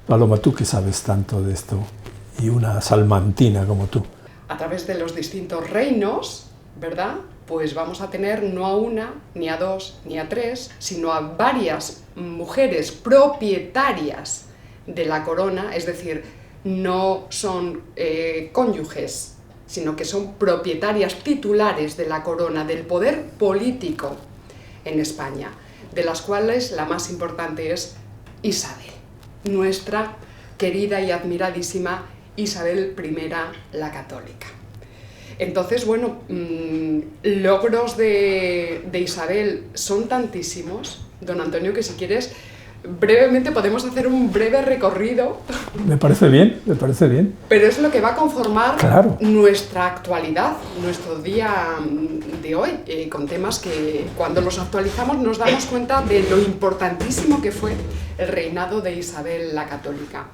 Paloma, tú que sabes tanto de esto, y una salmantina como tú. A través de los distintos reinos, ¿verdad? Pues vamos a tener no a una, ni a dos, ni a tres, sino a varias mujeres propietarias de la corona, es decir, no son cónyuges, sino que son propietarias titulares de la corona, del poder político en España, de las cuales la más importante es Isabel, nuestra querida y admiradísima Isabel I la Católica. Entonces, bueno, logros de Isabel son tantísimos, don Antonio, que si quieres, brevemente podemos hacer un breve recorrido. Me parece bien, me parece bien. Pero es lo que va a conformar, claro, nuestra actualidad, nuestro día de hoy, con temas que cuando los actualizamos nos damos cuenta de lo importantísimo que fue el reinado de Isabel la Católica.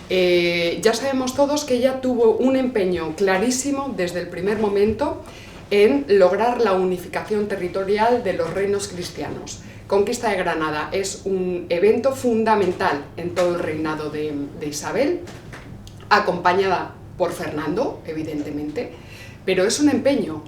Ya sabemos todos que ella tuvo un empeño clarísimo desde el primer momento en lograr la unificación territorial de los reinos cristianos. Conquista de Granada es un evento fundamental en todo el reinado de Isabel, acompañada por Fernando, evidentemente, pero es un empeño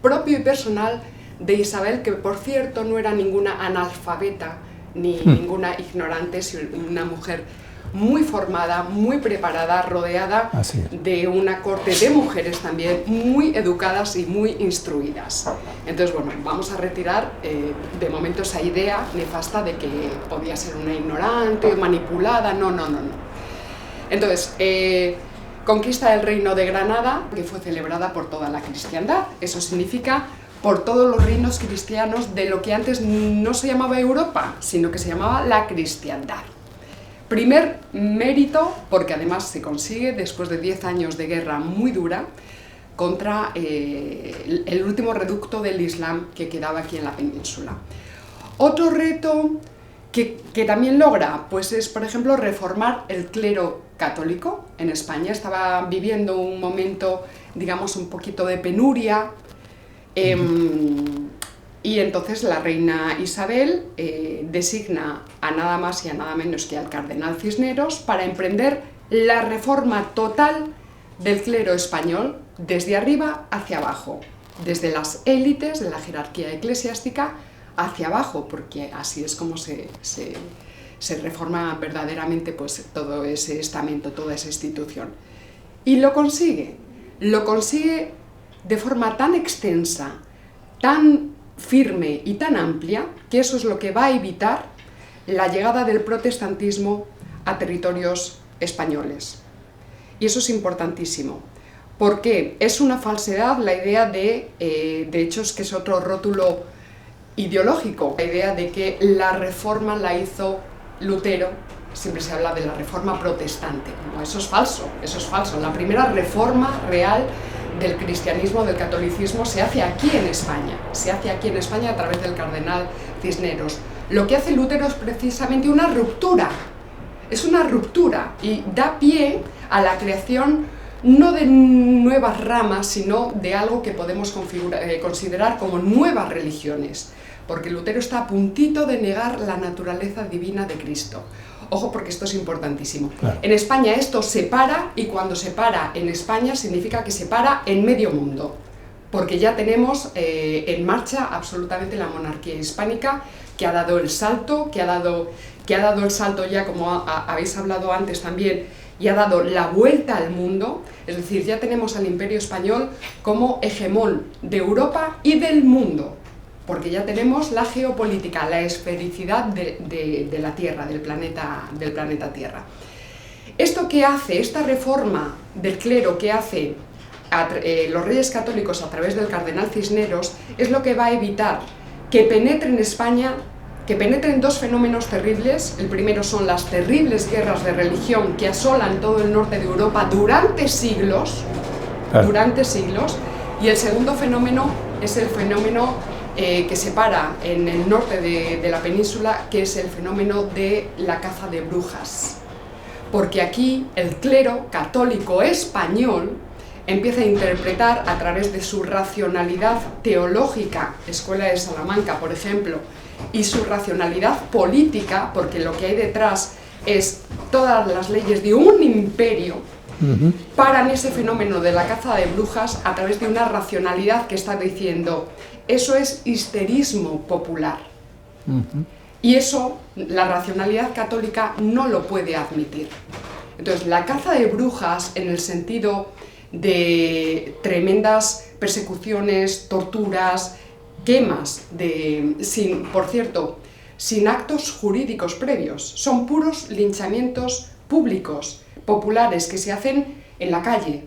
propio y personal de Isabel, que por cierto no era ninguna analfabeta ni ninguna ignorante, sino una mujer muy formada, muy preparada, rodeada de una corte de mujeres también muy educadas y muy instruidas. Entonces, bueno, vamos a retirar de momento esa idea nefasta de que podía ser una ignorante, manipulada, no. Entonces, conquista del reino de Granada, que fue celebrada por toda la cristiandad. Eso significa por todos los reinos cristianos de lo que antes no se llamaba Europa, sino que se llamaba la cristiandad. Primer mérito, porque además se consigue después de 10 años de guerra muy dura contra el último reducto del Islam que quedaba aquí en la península. Otro reto que también logra, pues es, por ejemplo, reformar el clero católico en España. Estaba viviendo un momento, digamos, un poquito de penuria, y entonces la reina Isabel designa a nada más y a nada menos que al cardenal Cisneros para emprender la reforma total del clero español desde arriba hacia abajo, desde las élites de la jerarquía eclesiástica hacia abajo, porque así es como se reforma verdaderamente pues, todo ese estamento, toda esa institución. Y lo consigue de forma tan extensa, tan firme y tan amplia, que eso es lo que va a evitar la llegada del protestantismo a territorios españoles. Y eso es importantísimo, porque es una falsedad la idea de hecho es que es otro rótulo ideológico, la idea de que la reforma la hizo Lutero. Siempre se habla de la reforma protestante. No, eso es falso, eso es falso. La primera reforma real del cristianismo, del catolicismo, se hace aquí en España. Se hace aquí en España a través del cardenal Cisneros. Lo que hace Lutero es precisamente una ruptura. Es una ruptura y da pie a la creación no de nuevas ramas, sino de algo que podemos considerar como nuevas religiones. Porque Lutero está a puntito de negar la naturaleza divina de Cristo. Ojo, porque esto es importantísimo. Claro. En España esto se para, y cuando se para en España significa que se para en medio mundo, porque ya tenemos en marcha absolutamente la monarquía hispánica, que ha dado el salto, que ha dado el salto ya, como habéis hablado antes también, y ha dado la vuelta al mundo. Es decir, ya tenemos al Imperio Español como hegemón de Europa y del mundo, porque ya tenemos la geopolítica, la esfericidad de la Tierra, del planeta Tierra. Esto que hace, esta reforma del clero que hace los Reyes Católicos a través del cardenal Cisneros, es lo que va a evitar que penetre en España, que penetren dos fenómenos terribles. El primero son las terribles guerras de religión que asolan todo el norte de Europa durante siglos, y el segundo fenómeno es el fenómeno que se para en el norte de la península, que es el fenómeno de la caza de brujas. Porque aquí el clero católico español empieza a interpretar a través de su racionalidad teológica, Escuela de Salamanca, por ejemplo, y su racionalidad política, porque lo que hay detrás es todas las leyes de un imperio, paran ese fenómeno de la caza de brujas a través de una racionalidad que está diciendo: eso es histerismo popular. Y eso la racionalidad católica no lo puede admitir. Entonces, la caza de brujas, en el sentido de tremendas persecuciones, torturas, quemas, por cierto, sin actos jurídicos previos, son puros linchamientos públicos, populares, que se hacen en la calle,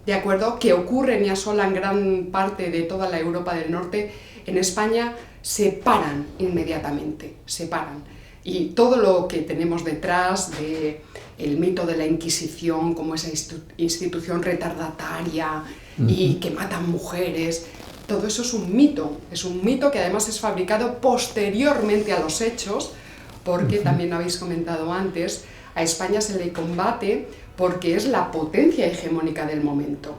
¿de acuerdo?, que ocurren y asolan gran parte de toda la Europa del Norte. En España se paran inmediatamente, se paran. Y todo lo que tenemos detrás de el mito de la Inquisición como esa institución retardataria y que matan mujeres, todo eso es un mito que además es fabricado posteriormente a los hechos, porque también habéis comentado antes, a España se le combate porque es la potencia hegemónica del momento.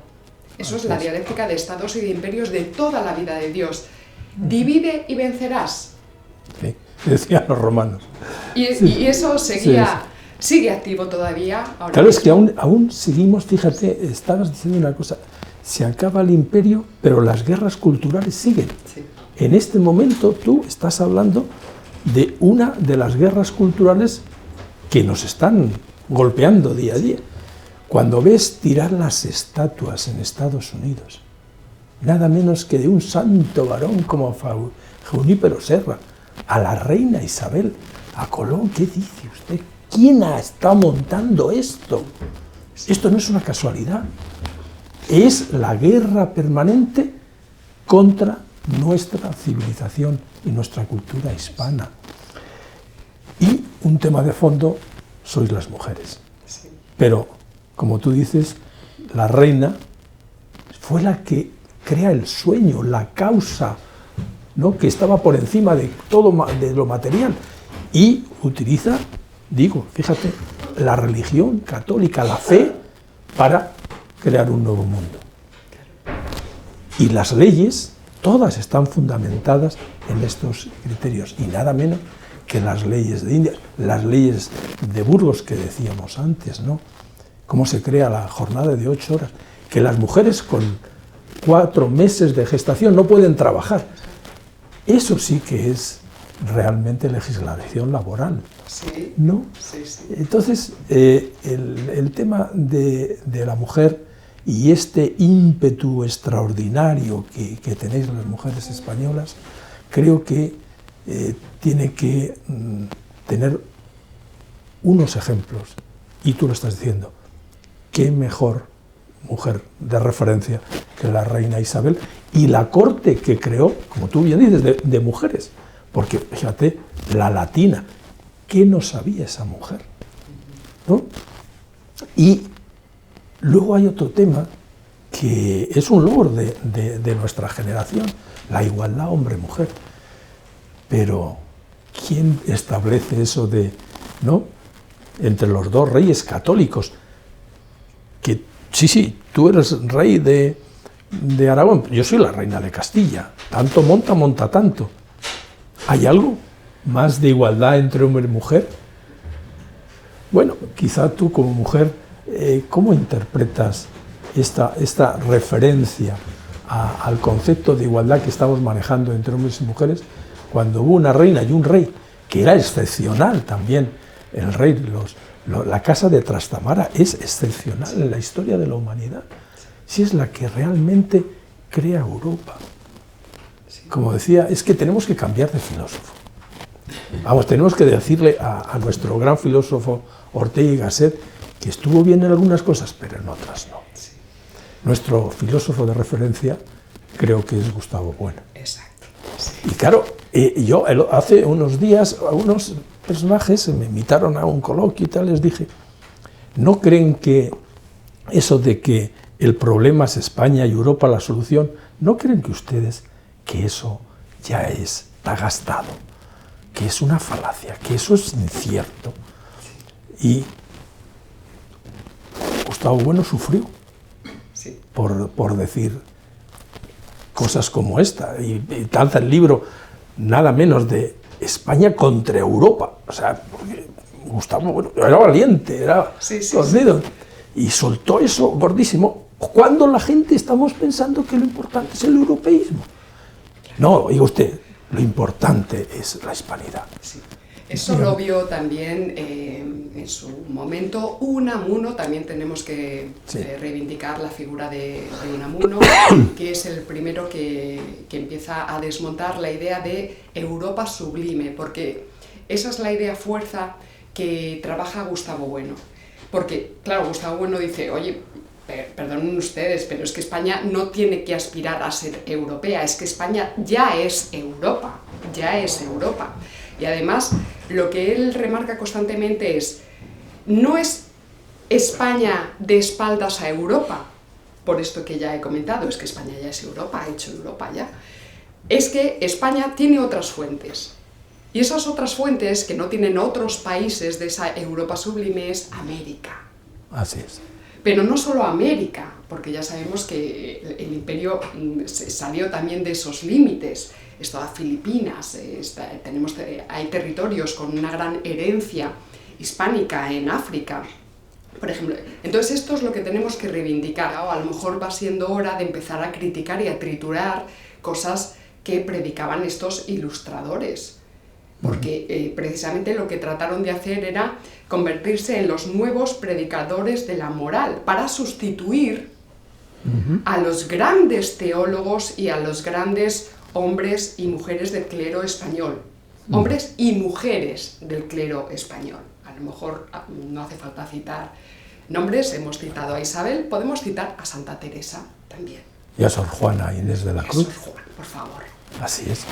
Eso es la dialéctica de estados y de imperios de toda la vida de Dios. Divide y vencerás. Sí, decían los romanos. Y eso sigue activo todavía. Ahora claro, es que aún seguimos, fíjate, estabas diciendo una cosa, se acaba el imperio, pero las guerras culturales siguen. Sí. En este momento tú estás hablando de una de las guerras culturales que nos están golpeando día a día. Cuando ves tirar las estatuas en Estados Unidos, nada menos que de un santo varón como Junípero Serra, a la reina Isabel, a Colón, ¿qué dice usted? ¿Quién está montando esto? Esto no es una casualidad, es la guerra permanente contra nuestra civilización y nuestra cultura hispana. Y un tema de fondo sois las mujeres. Sí. Pero, como tú dices, la reina fue la que crea el sueño, la causa, ¿no?, que estaba por encima de todo, de lo material, y utiliza, digo, fíjate, la religión católica, la fe, para crear un nuevo mundo. Y las leyes, todas están fundamentadas en estos criterios, y nada menos que las leyes de India, las leyes de Burgos que decíamos antes, ¿no? Cómo se crea la jornada de 8 horas, que las mujeres con 4 meses de gestación no pueden trabajar. Eso sí que es realmente legislación laboral, Sí. ¿no? Sí, sí. Entonces, el tema de la mujer y este ímpetu extraordinario que tenéis las mujeres españolas, creo que tiene que tener unos ejemplos, y tú lo estás diciendo, qué mejor mujer de referencia que la reina Isabel y la corte que creó, como tú bien dices, de mujeres, porque fíjate, la latina, ¿qué no sabía esa mujer? ¿No? Y luego hay otro tema que es un logro de nuestra generación, la igualdad hombre-mujer. Pero, ¿quién establece eso de, ¿no?, entre los dos reyes católicos? Que, sí, tú eres rey de Aragón, yo soy la reina de Castilla, tanto monta tanto. ¿Hay algo más de igualdad entre hombre y mujer? Bueno, quizá tú como mujer, ¿cómo interpretas esta referencia al concepto de igualdad que estamos manejando entre hombres y mujeres, cuando hubo una reina y un rey, que era excepcional también? El rey, la casa de Trastamara es excepcional en la historia de la humanidad. Si es la que realmente crea Europa. Como decía, es que tenemos que cambiar de filósofo. Vamos, tenemos que decirle a nuestro gran filósofo Ortega y Gasset que estuvo bien en algunas cosas, pero en otras no. Nuestro filósofo de referencia creo que es Gustavo Bueno. Exacto. Y claro, yo hace unos días a unos personajes me invitaron a un coloquio y tal, les dije, ¿no creen que eso de que el problema es España y Europa la solución, no creen que ustedes que eso ya está gastado, que es una falacia, que eso es incierto? Y Gustavo Bueno sufrió por decir cosas como esta, y tanto el libro nada menos de España contra Europa, o sea, porque Gustavo Bueno era valiente, era conocido, y soltó eso gordísimo, cuando la gente estamos pensando que lo importante es el europeísmo. No, oiga usted, lo importante es la hispanidad. Sí. Eso lo vio también en su momento Unamuno. También tenemos que reivindicar la figura de Unamuno, que es el primero que empieza a desmontar la idea de Europa sublime, porque esa es la idea fuerza que trabaja Gustavo Bueno. Porque, claro, Gustavo Bueno dice, oye, perdonen ustedes, pero es que España no tiene que aspirar a ser europea, es que España ya es Europa, ya es Europa. Y además, lo que él remarca constantemente es, no es España de espaldas a Europa, por esto que ya he comentado, es que España ya es Europa, ha hecho Europa ya, es que España tiene otras fuentes. Y esas otras fuentes que no tienen otros países de esa Europa sublime es América. Así es. Pero no solo América, porque ya sabemos que el imperio salió también de esos límites. Está Filipinas, hay territorios con una gran herencia hispánica en África, por ejemplo. Entonces esto es lo que tenemos que reivindicar. A lo mejor va siendo hora de empezar a criticar y a triturar cosas que predicaban estos ilustradores. Porque precisamente lo que trataron de hacer era convertirse en los nuevos predicadores de la moral para sustituir a los grandes teólogos y a los grandes hombres y mujeres del clero español. Hombres y mujeres del clero español. A lo mejor no hace falta citar nombres, hemos citado a Isabel, podemos citar a Santa Teresa también. Y a Sor Juana Inés de la Cruz. Sor Juana, por favor. Así es.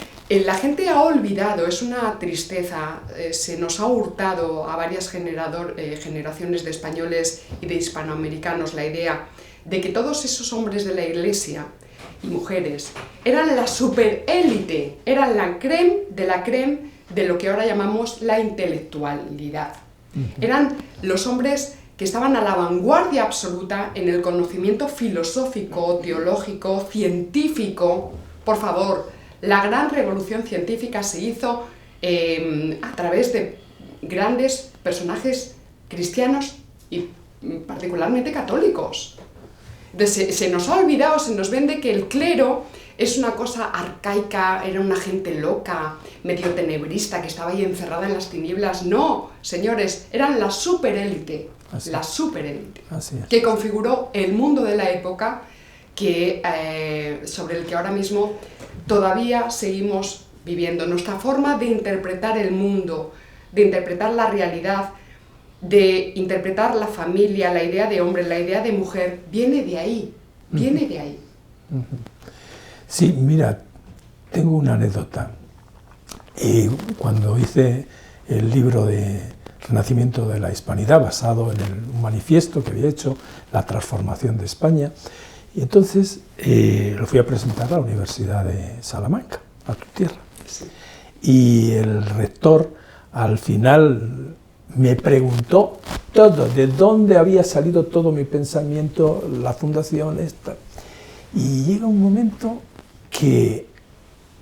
La gente ha olvidado, es una tristeza, se nos ha hurtado a varias generaciones de españoles y de hispanoamericanos la idea de que todos esos hombres de la Iglesia y mujeres eran la superélite, eran la crème de lo que ahora llamamos la intelectualidad. Eran los hombres que estaban a la vanguardia absoluta en el conocimiento filosófico, teológico, científico. Por favor, la gran revolución científica se hizo a través de grandes personajes cristianos y particularmente católicos. Se nos ha olvidado, se nos vende que el clero es una cosa arcaica, era una gente loca, medio tenebrista, que estaba ahí encerrada en las tinieblas. No, señores, eran la superélite, que configuró el mundo de la época, sobre el que ahora mismo todavía seguimos viviendo. Nuestra forma de interpretar el mundo, de interpretar la realidad, de interpretar la familia, la idea de hombre, la idea de mujer, viene de ahí, viene de ahí. Sí, mira, tengo una anécdota. Cuando hice el libro de Renacimiento de la Hispanidad, basado en un manifiesto que había hecho, La transformación de España, y entonces lo fui a presentar a la Universidad de Salamanca, a tu tierra. Sí. Y el rector al final me preguntó todo, de dónde había salido todo mi pensamiento, la fundación esta. Y llega un momento que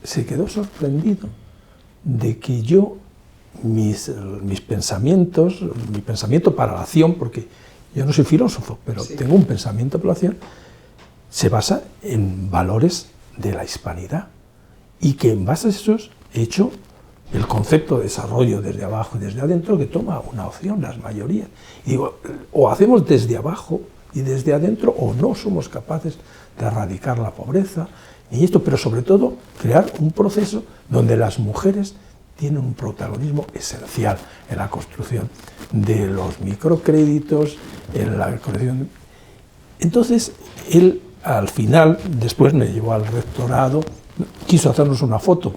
se quedó sorprendido de que yo, mis pensamientos, mi pensamiento para la acción, porque yo no soy filósofo, pero sí, tengo un pensamiento para la acción, se basa en valores de la hispanidad, y que en base a esos he hecho el concepto de desarrollo desde abajo y desde adentro, que toma una opción las mayorías. Y digo, o hacemos desde abajo y desde adentro, o no somos capaces de erradicar la pobreza, y esto, pero sobre todo crear un proceso donde las mujeres tienen un protagonismo esencial en la construcción de los microcréditos, en la construcción. Entonces, él al final, después me llevó al rectorado, quiso hacernos una foto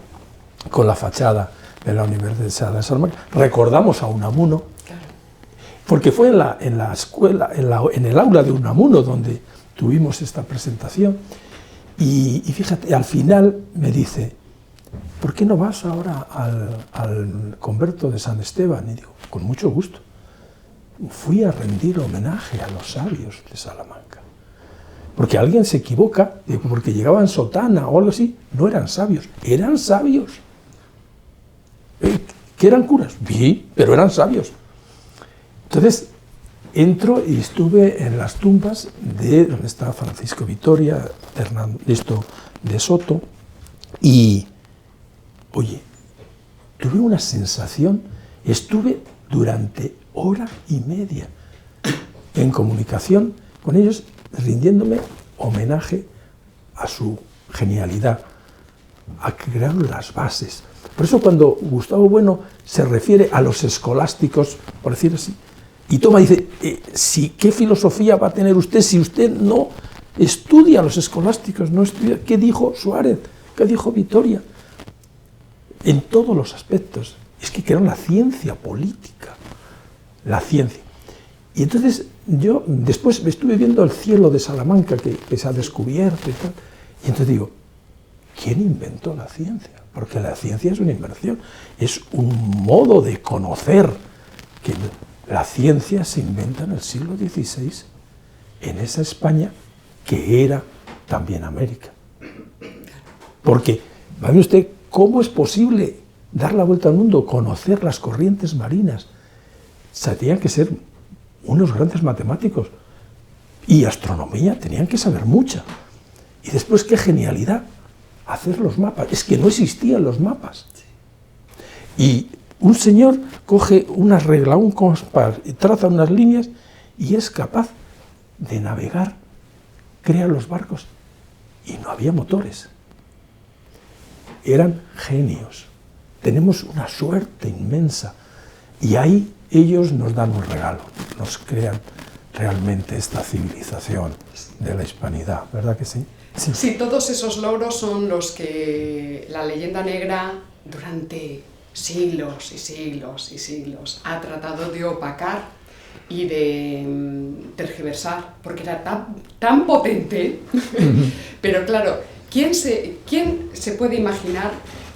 con la fachada de la Universidad de Salamanca. Recordamos a Unamuno, porque fue en la escuela, en el aula de Unamuno donde tuvimos esta presentación. Y fíjate, al final me dice, ¿por qué no vas ahora al convento de San Esteban? Y digo, con mucho gusto. Fui a rendir homenaje a los sabios de Salamanca. Porque alguien se equivoca, porque llegaban sotana o algo así, no eran sabios, eran sabios. ¿Que eran curas? Sí, pero eran sabios. Entonces, entro y estuve en las tumbas de donde está Francisco Vitoria, de Soto, y, oye, tuve una sensación, estuve durante hora y media en comunicación con ellos, rindiéndome homenaje a su genialidad, a que crearon las bases. Por eso cuando Gustavo Bueno se refiere a los escolásticos, por decir así, y dice, ¿qué filosofía va a tener usted si usted no estudia a los escolásticos? No estudia. ¿Qué dijo Suárez? ¿Qué dijo Vitoria? En todos los aspectos. Es que crearon la ciencia política, la ciencia. Y entonces yo después estuve viendo el cielo de Salamanca que se ha descubierto y tal, y entonces digo, ¿quién inventó la ciencia? Porque la ciencia es una invención, es un modo de conocer, que la ciencia se inventa en el siglo XVI, en esa España que era también América. Porque, ¿va usted cómo es posible dar la vuelta al mundo, conocer las corrientes marinas? O sea, tenían que ser unos grandes matemáticos, y astronomía tenían que saber mucha. Y después, qué genialidad, hacer los mapas. Es que no existían los mapas. Y un señor coge una regla, un compás, y traza unas líneas, y es capaz de navegar, crea los barcos, y no había motores. Eran genios. Tenemos una suerte inmensa, y ahí ellos nos dan un regalo, nos crean realmente esta civilización de la hispanidad, ¿verdad que sí? Sí. Sí, todos esos logros son los que la leyenda negra durante siglos y siglos y siglos ha tratado de opacar y de tergiversar, porque era tan potente. Pero claro, ¿quién se puede imaginar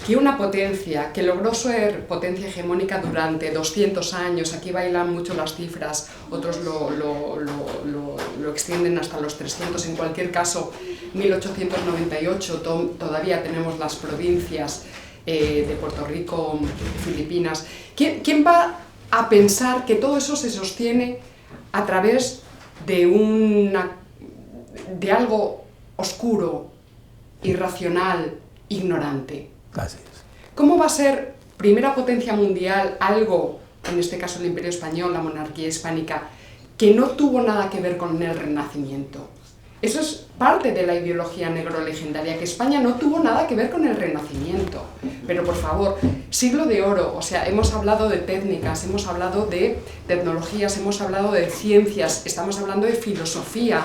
que una potencia que logró ser potencia hegemónica durante 200 años, aquí bailan mucho las cifras, otros lo extienden hasta los 300, en cualquier caso, 1898 todavía tenemos las provincias de Puerto Rico, Filipinas. ¿Quién va a pensar que todo eso se sostiene a través de algo oscuro, irracional, ignorante? Así es. ¿Cómo va a ser primera potencia mundial algo, en este caso el Imperio Español, la monarquía hispánica, que no tuvo nada que ver con el Renacimiento? Eso es parte de la ideología negro-legendaria, que España no tuvo nada que ver con el Renacimiento. Pero por favor, siglo de oro, o sea, hemos hablado de técnicas, hemos hablado de tecnologías, hemos hablado de ciencias, estamos hablando de filosofía,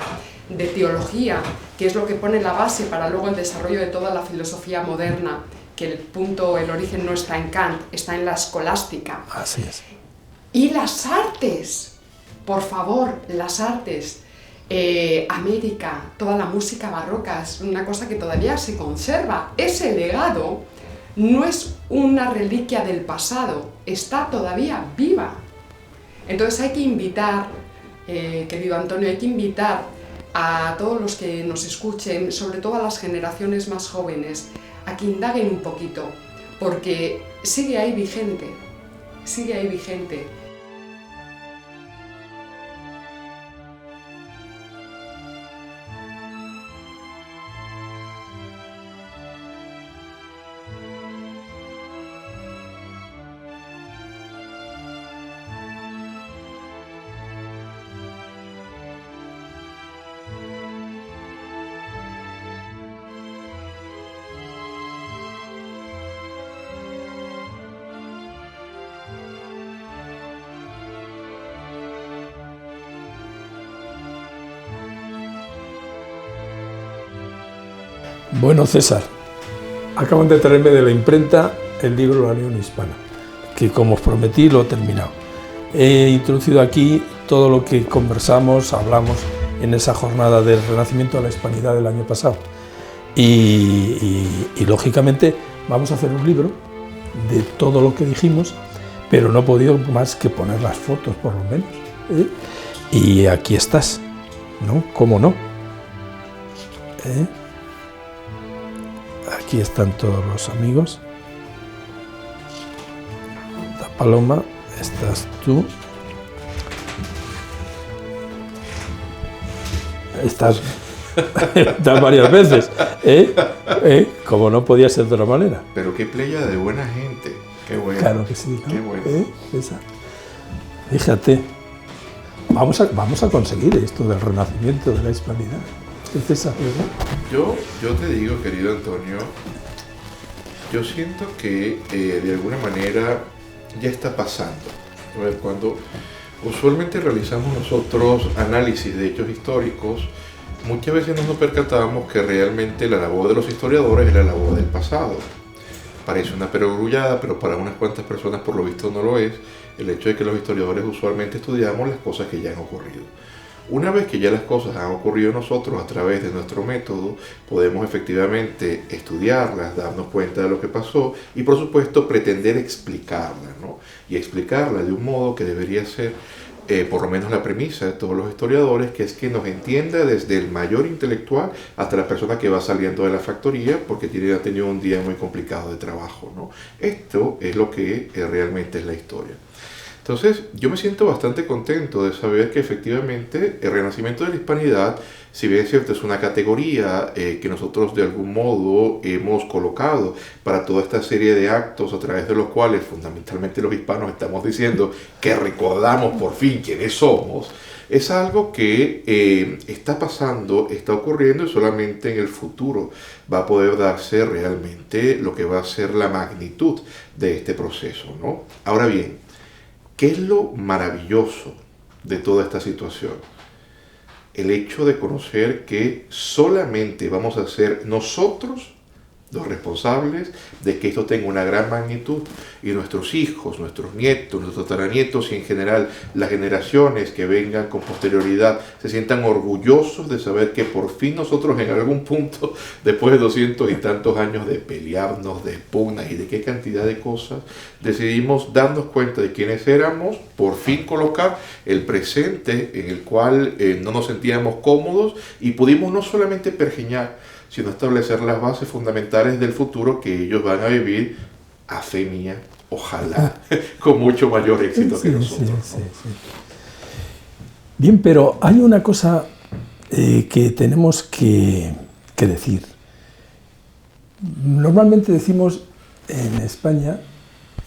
de teología, que es lo que pone la base para luego el desarrollo de toda la filosofía moderna, que el origen no está en Kant, está en la escolástica. Así es. Y las artes, por favor, las artes. América, toda la música barroca es una cosa que todavía se conserva. Ese legado no es una reliquia del pasado, está todavía viva. Entonces hay que invitar, querido Antonio, hay que invitar a todos los que nos escuchen, sobre todo a las generaciones más jóvenes, a que indaguen un poquito, porque sigue ahí vigente, sigue ahí vigente. Bueno, César, acaban de traerme de la imprenta el libro La Unión Hispana, que como os prometí lo he terminado. He introducido aquí todo lo que conversamos, hablamos en esa jornada del Renacimiento de la Hispanidad del año pasado. Y lógicamente vamos a hacer un libro de todo lo que dijimos, pero no he podido más que poner las fotos por lo menos, ¿eh? Y aquí estás, ¿no? ¿Cómo no? Aquí están todos los amigos. La Paloma, estás tú. Estás varias veces, como no podía ser de otra manera. Pero qué playa de buena gente. Qué bueno. Claro que sí, ¿no? Qué bueno. Fíjate, vamos a conseguir esto del renacimiento de la hispanidad. ¿Es esa, verdad? Yo te digo, querido Antonio, yo siento que de alguna manera ya está pasando. Cuando usualmente realizamos nosotros análisis de hechos históricos, muchas veces no nos percatamos que realmente la labor de los historiadores es la labor del pasado. Parece una perogrullada, pero para unas cuantas personas por lo visto no lo es, el hecho de que los historiadores usualmente estudiamos las cosas que ya han ocurrido. Una vez que ya las cosas han ocurrido nosotros a través de nuestro método, podemos efectivamente estudiarlas, darnos cuenta de lo que pasó y por supuesto pretender explicarlas, ¿no? Y explicarlas de un modo que debería ser por lo menos la premisa de todos los historiadores, que es que nos entienda desde el mayor intelectual hasta la persona que va saliendo de la factoría porque ha tenido un día muy complicado de trabajo, ¿no? Esto es lo que realmente es la historia. Entonces, yo me siento bastante contento de saber que efectivamente el renacimiento de la hispanidad, si bien es cierto, es una categoría que nosotros de algún modo hemos colocado para toda esta serie de actos a través de los cuales fundamentalmente los hispanos estamos diciendo que recordamos por fin quiénes somos, es algo que está pasando, está ocurriendo y solamente en el futuro va a poder darse realmente lo que va a ser la magnitud de este proceso, ¿no? Ahora bien, ¿qué es lo maravilloso de toda esta situación? el hecho de conocer que solamente vamos a ser nosotros los responsables de que esto tenga una gran magnitud, y nuestros hijos, nuestros nietos, nuestros tataranietos y en general las generaciones que vengan con posterioridad se sientan orgullosos de saber que por fin nosotros en algún punto, después de 200 y tantos años de pelearnos, de pugnas y de qué cantidad de cosas, decidimos darnos cuenta de quiénes éramos, por fin colocar el presente en el cual no nos sentíamos cómodos, y pudimos no solamente pergeñar, sino establecer las bases fundamentales del futuro que ellos van a vivir, a fe mía, ojalá, con mucho mayor éxito que nosotros. Sí. Bien, pero hay una cosa que tenemos que decir. Normalmente decimos en España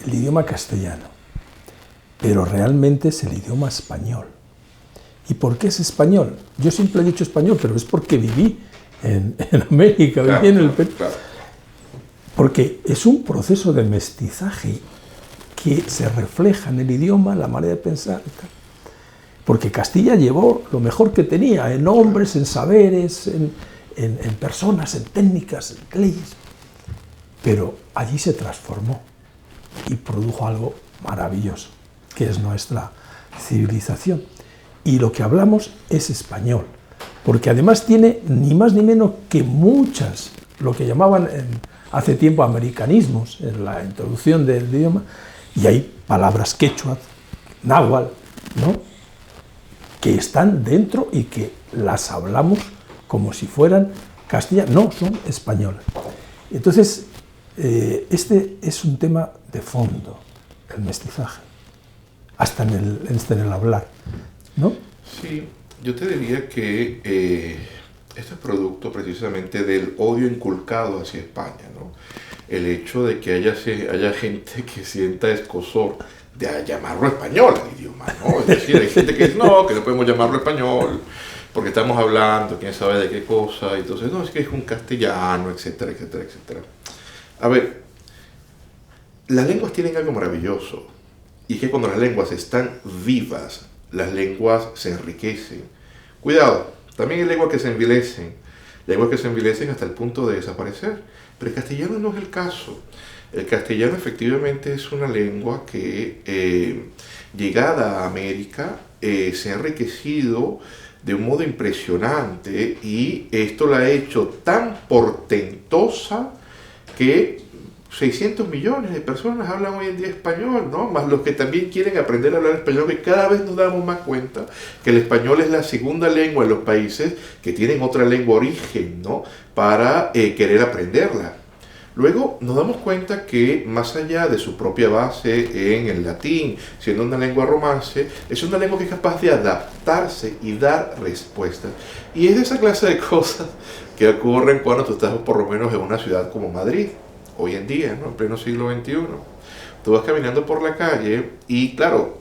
el idioma castellano, pero realmente es el idioma español. ¿Y por qué es español? Yo siempre he dicho español, pero es porque viví en América, viví en el Perú. Claro. Porque es un proceso de mestizaje que se refleja en el idioma, en la manera de pensar y tal. Porque Castilla llevó lo mejor que tenía, en hombres, en saberes, en personas, en técnicas, en leyes. Pero allí se transformó y produjo algo maravilloso, que es nuestra civilización. Y lo que hablamos es español, porque además tiene ni más ni menos que muchas, lo que llamaban hace tiempo americanismos en la introducción del idioma, y hay palabras quechua, náhuatl, ¿no?, que están dentro y que las hablamos como si fueran castellanas, no, son españolas. Entonces, este es un tema de fondo, el mestizaje, hasta en el hablar, ¿no? Sí, yo te diría que esto es producto precisamente del odio inculcado hacia España, ¿no? El hecho de que haya gente que sienta escozor de llamarlo español al idioma, ¿no? Es decir, hay gente que dice, no, que no podemos llamarlo español, porque estamos hablando, quién sabe de qué cosa, entonces, no, es que es un castellano, etcétera, etcétera, etcétera. A ver, las lenguas tienen algo maravilloso, y es que cuando las lenguas están vivas, las lenguas se enriquecen. Cuidado, también hay lenguas que se envilecen hasta el punto de desaparecer, pero el castellano no es el caso. El castellano efectivamente es una lengua que, llegada a América, se ha enriquecido de un modo impresionante, y esto la ha hecho tan portentosa que 600 millones de personas hablan hoy en día español, ¿no? Más los que también quieren aprender a hablar español, que cada vez nos damos más cuenta que el español es la segunda lengua en los países que tienen otra lengua origen, ¿no?, para querer aprenderla. Luego nos damos cuenta que más allá de su propia base en el latín, siendo una lengua romance, es una lengua que es capaz de adaptarse y dar respuestas. Y es de esa clase de cosas que ocurren cuando tú estás por lo menos en una ciudad como Madrid, hoy en día, ¿no?, en pleno siglo XXI. Tú vas caminando por la calle y, claro,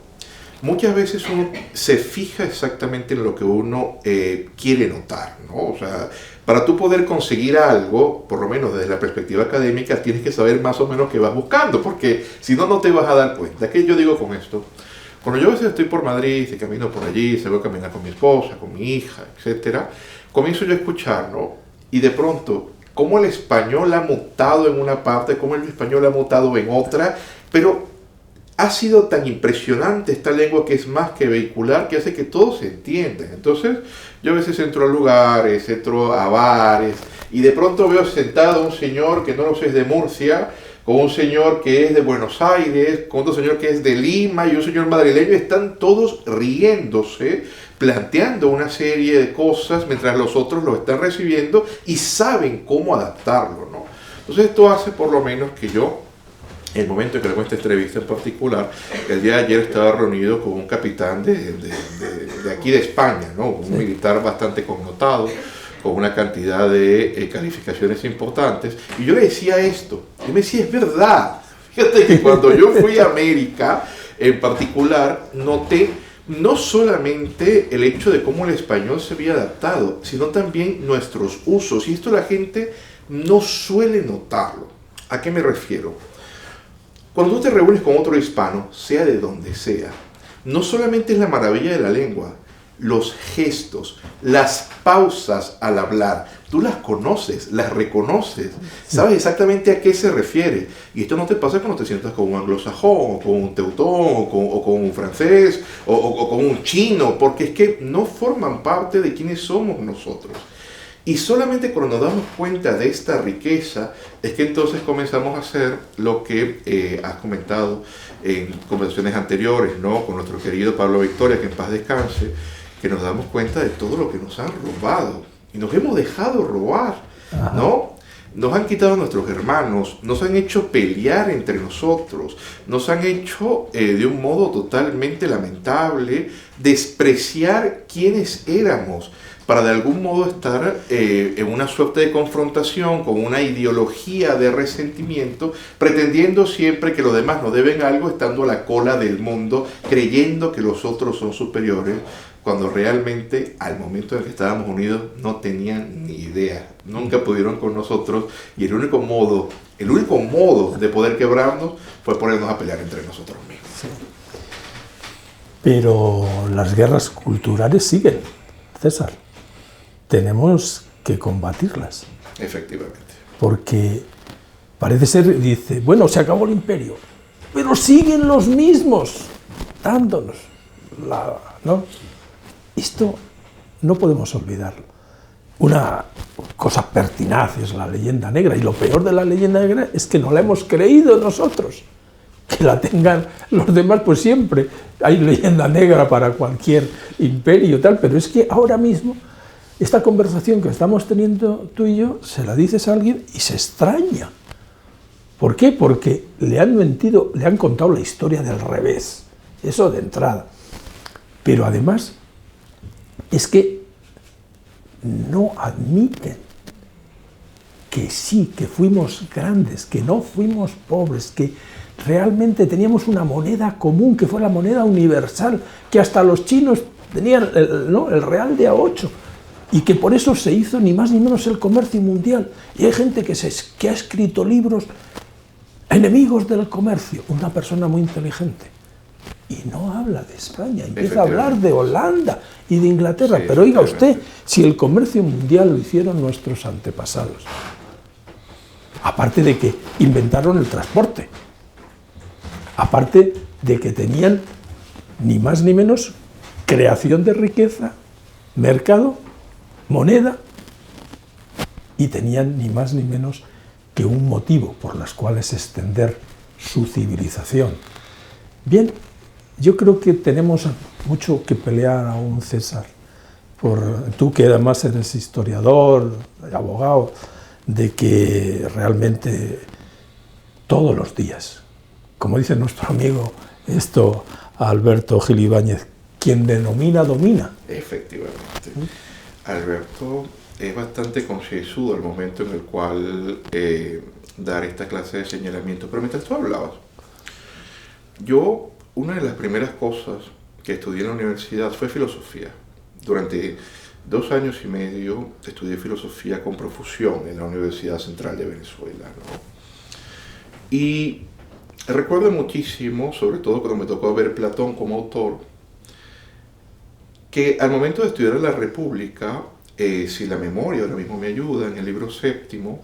muchas veces uno se fija exactamente en lo que uno quiere notar, ¿no? O sea, para tú poder conseguir algo, por lo menos desde la perspectiva académica, tienes que saber más o menos qué vas buscando, porque si no, no te vas a dar cuenta. ¿Qué yo digo con esto? Cuando yo a veces estoy por Madrid y camino por allí, salgo a caminar con mi esposa, con mi hija, etcétera, comienzo yo a escuchar, ¿no? Y de pronto, cómo el español ha mutado en una parte, cómo el español ha mutado en otra, pero ha sido tan impresionante esta lengua que es más que vehicular, que hace que todos se entiendan. Entonces, yo a veces entro a lugares, entro a bares, y de pronto veo sentado a un señor que no lo sé, es de Murcia, con un señor que es de Buenos Aires, con otro señor que es de Lima, y un señor madrileño, están todos riéndose, planteando una serie de cosas, mientras los otros lo están recibiendo y saben cómo adaptarlo, ¿no? Entonces esto hace por lo menos que yo, en el momento en que hago esta entrevista en particular, el día de ayer estaba reunido con un capitán de aquí de España, ¿no?, un militar bastante connotado, con una cantidad de calificaciones importantes, y yo le decía esto, y me decía, es verdad, fíjate que cuando yo fui a América, en particular, noté no solamente el hecho de cómo el español se había adaptado, sino también nuestros usos, y esto la gente no suele notarlo. ¿A qué me refiero? Cuando tú te reúnes con otro hispano, sea de donde sea, no solamente es la maravilla de la lengua, los gestos, las pausas al hablar. Tú las conoces, las reconoces, sabes exactamente a qué se refiere. Y esto no te pasa cuando te sientas con un anglosajón, o con un teutón, o con un francés, o con un chino, porque es que no forman parte de quienes somos nosotros. Y solamente cuando nos damos cuenta de esta riqueza es que entonces comenzamos a hacer lo que has comentado en conversaciones anteriores, ¿no? Con nuestro querido Pablo Victoria, que en paz descanse, que nos damos cuenta de todo lo que nos han robado y nos hemos dejado robar, ¿no? Nos han quitado a nuestros hermanos, nos han hecho pelear entre nosotros, nos han hecho de un modo totalmente lamentable despreciar quiénes éramos, para de algún modo estar en una suerte de confrontación con una ideología de resentimiento, pretendiendo siempre que los demás nos deben algo, estando a la cola del mundo, creyendo que los otros son superiores, cuando realmente al momento en que estábamos unidos no tenían ni idea, nunca pudieron con nosotros, y el único modo de poder quebrarnos fue ponernos a pelear entre nosotros mismos. Sí. Pero las guerras culturales siguen, César. Tenemos que combatirlas. Efectivamente. Porque parece ser, dice, bueno, se acabó el imperio, pero siguen los mismos dándonos ¿no? Esto no podemos olvidarlo. Una cosa pertinaz es la leyenda negra, y lo peor de la leyenda negra es que no la hemos creído nosotros. Que la tengan los demás, pues siempre hay leyenda negra para cualquier imperio y tal, pero es que ahora mismo esta conversación que estamos teniendo tú y yo, se la dices a alguien y se extraña. ¿Por qué? Porque le han mentido, le han contado la historia del revés, eso de entrada. Pero además es que no admiten que sí, que fuimos grandes, que no fuimos pobres, que realmente teníamos una moneda común, que fue la moneda universal, que hasta los chinos tenían el real de A8, y que por eso se hizo ni más ni menos el comercio mundial. Y hay gente que ha escrito libros, enemigos del comercio, una persona muy inteligente, y no habla de España, empieza a hablar de Holanda y de Inglaterra. Sí, pero oiga usted, si el comercio mundial lo hicieron nuestros antepasados, aparte de que inventaron el transporte, aparte de que tenían ni más ni menos creación de riqueza, mercado, moneda, y tenían ni más ni menos que un motivo por los cuales extender su civilización. Bien, yo creo que tenemos mucho que pelear aún, César, tú que además eres historiador, abogado, de que realmente todos los días, como dice nuestro amigo Alberto Gil Ibáñez, quien denomina, domina. Efectivamente. Alberto es bastante concienzudo al momento en el cual dar esta clase de señalamiento. Pero mientras tú hablabas, una de las primeras cosas que estudié en la universidad fue filosofía. Durante 2 años y medio estudié filosofía con profusión en la Universidad Central de Venezuela, ¿no? Y recuerdo muchísimo, sobre todo cuando me tocó ver Platón como autor, que al momento de estudiar La República, si la memoria ahora mismo me ayuda, en el libro 7º,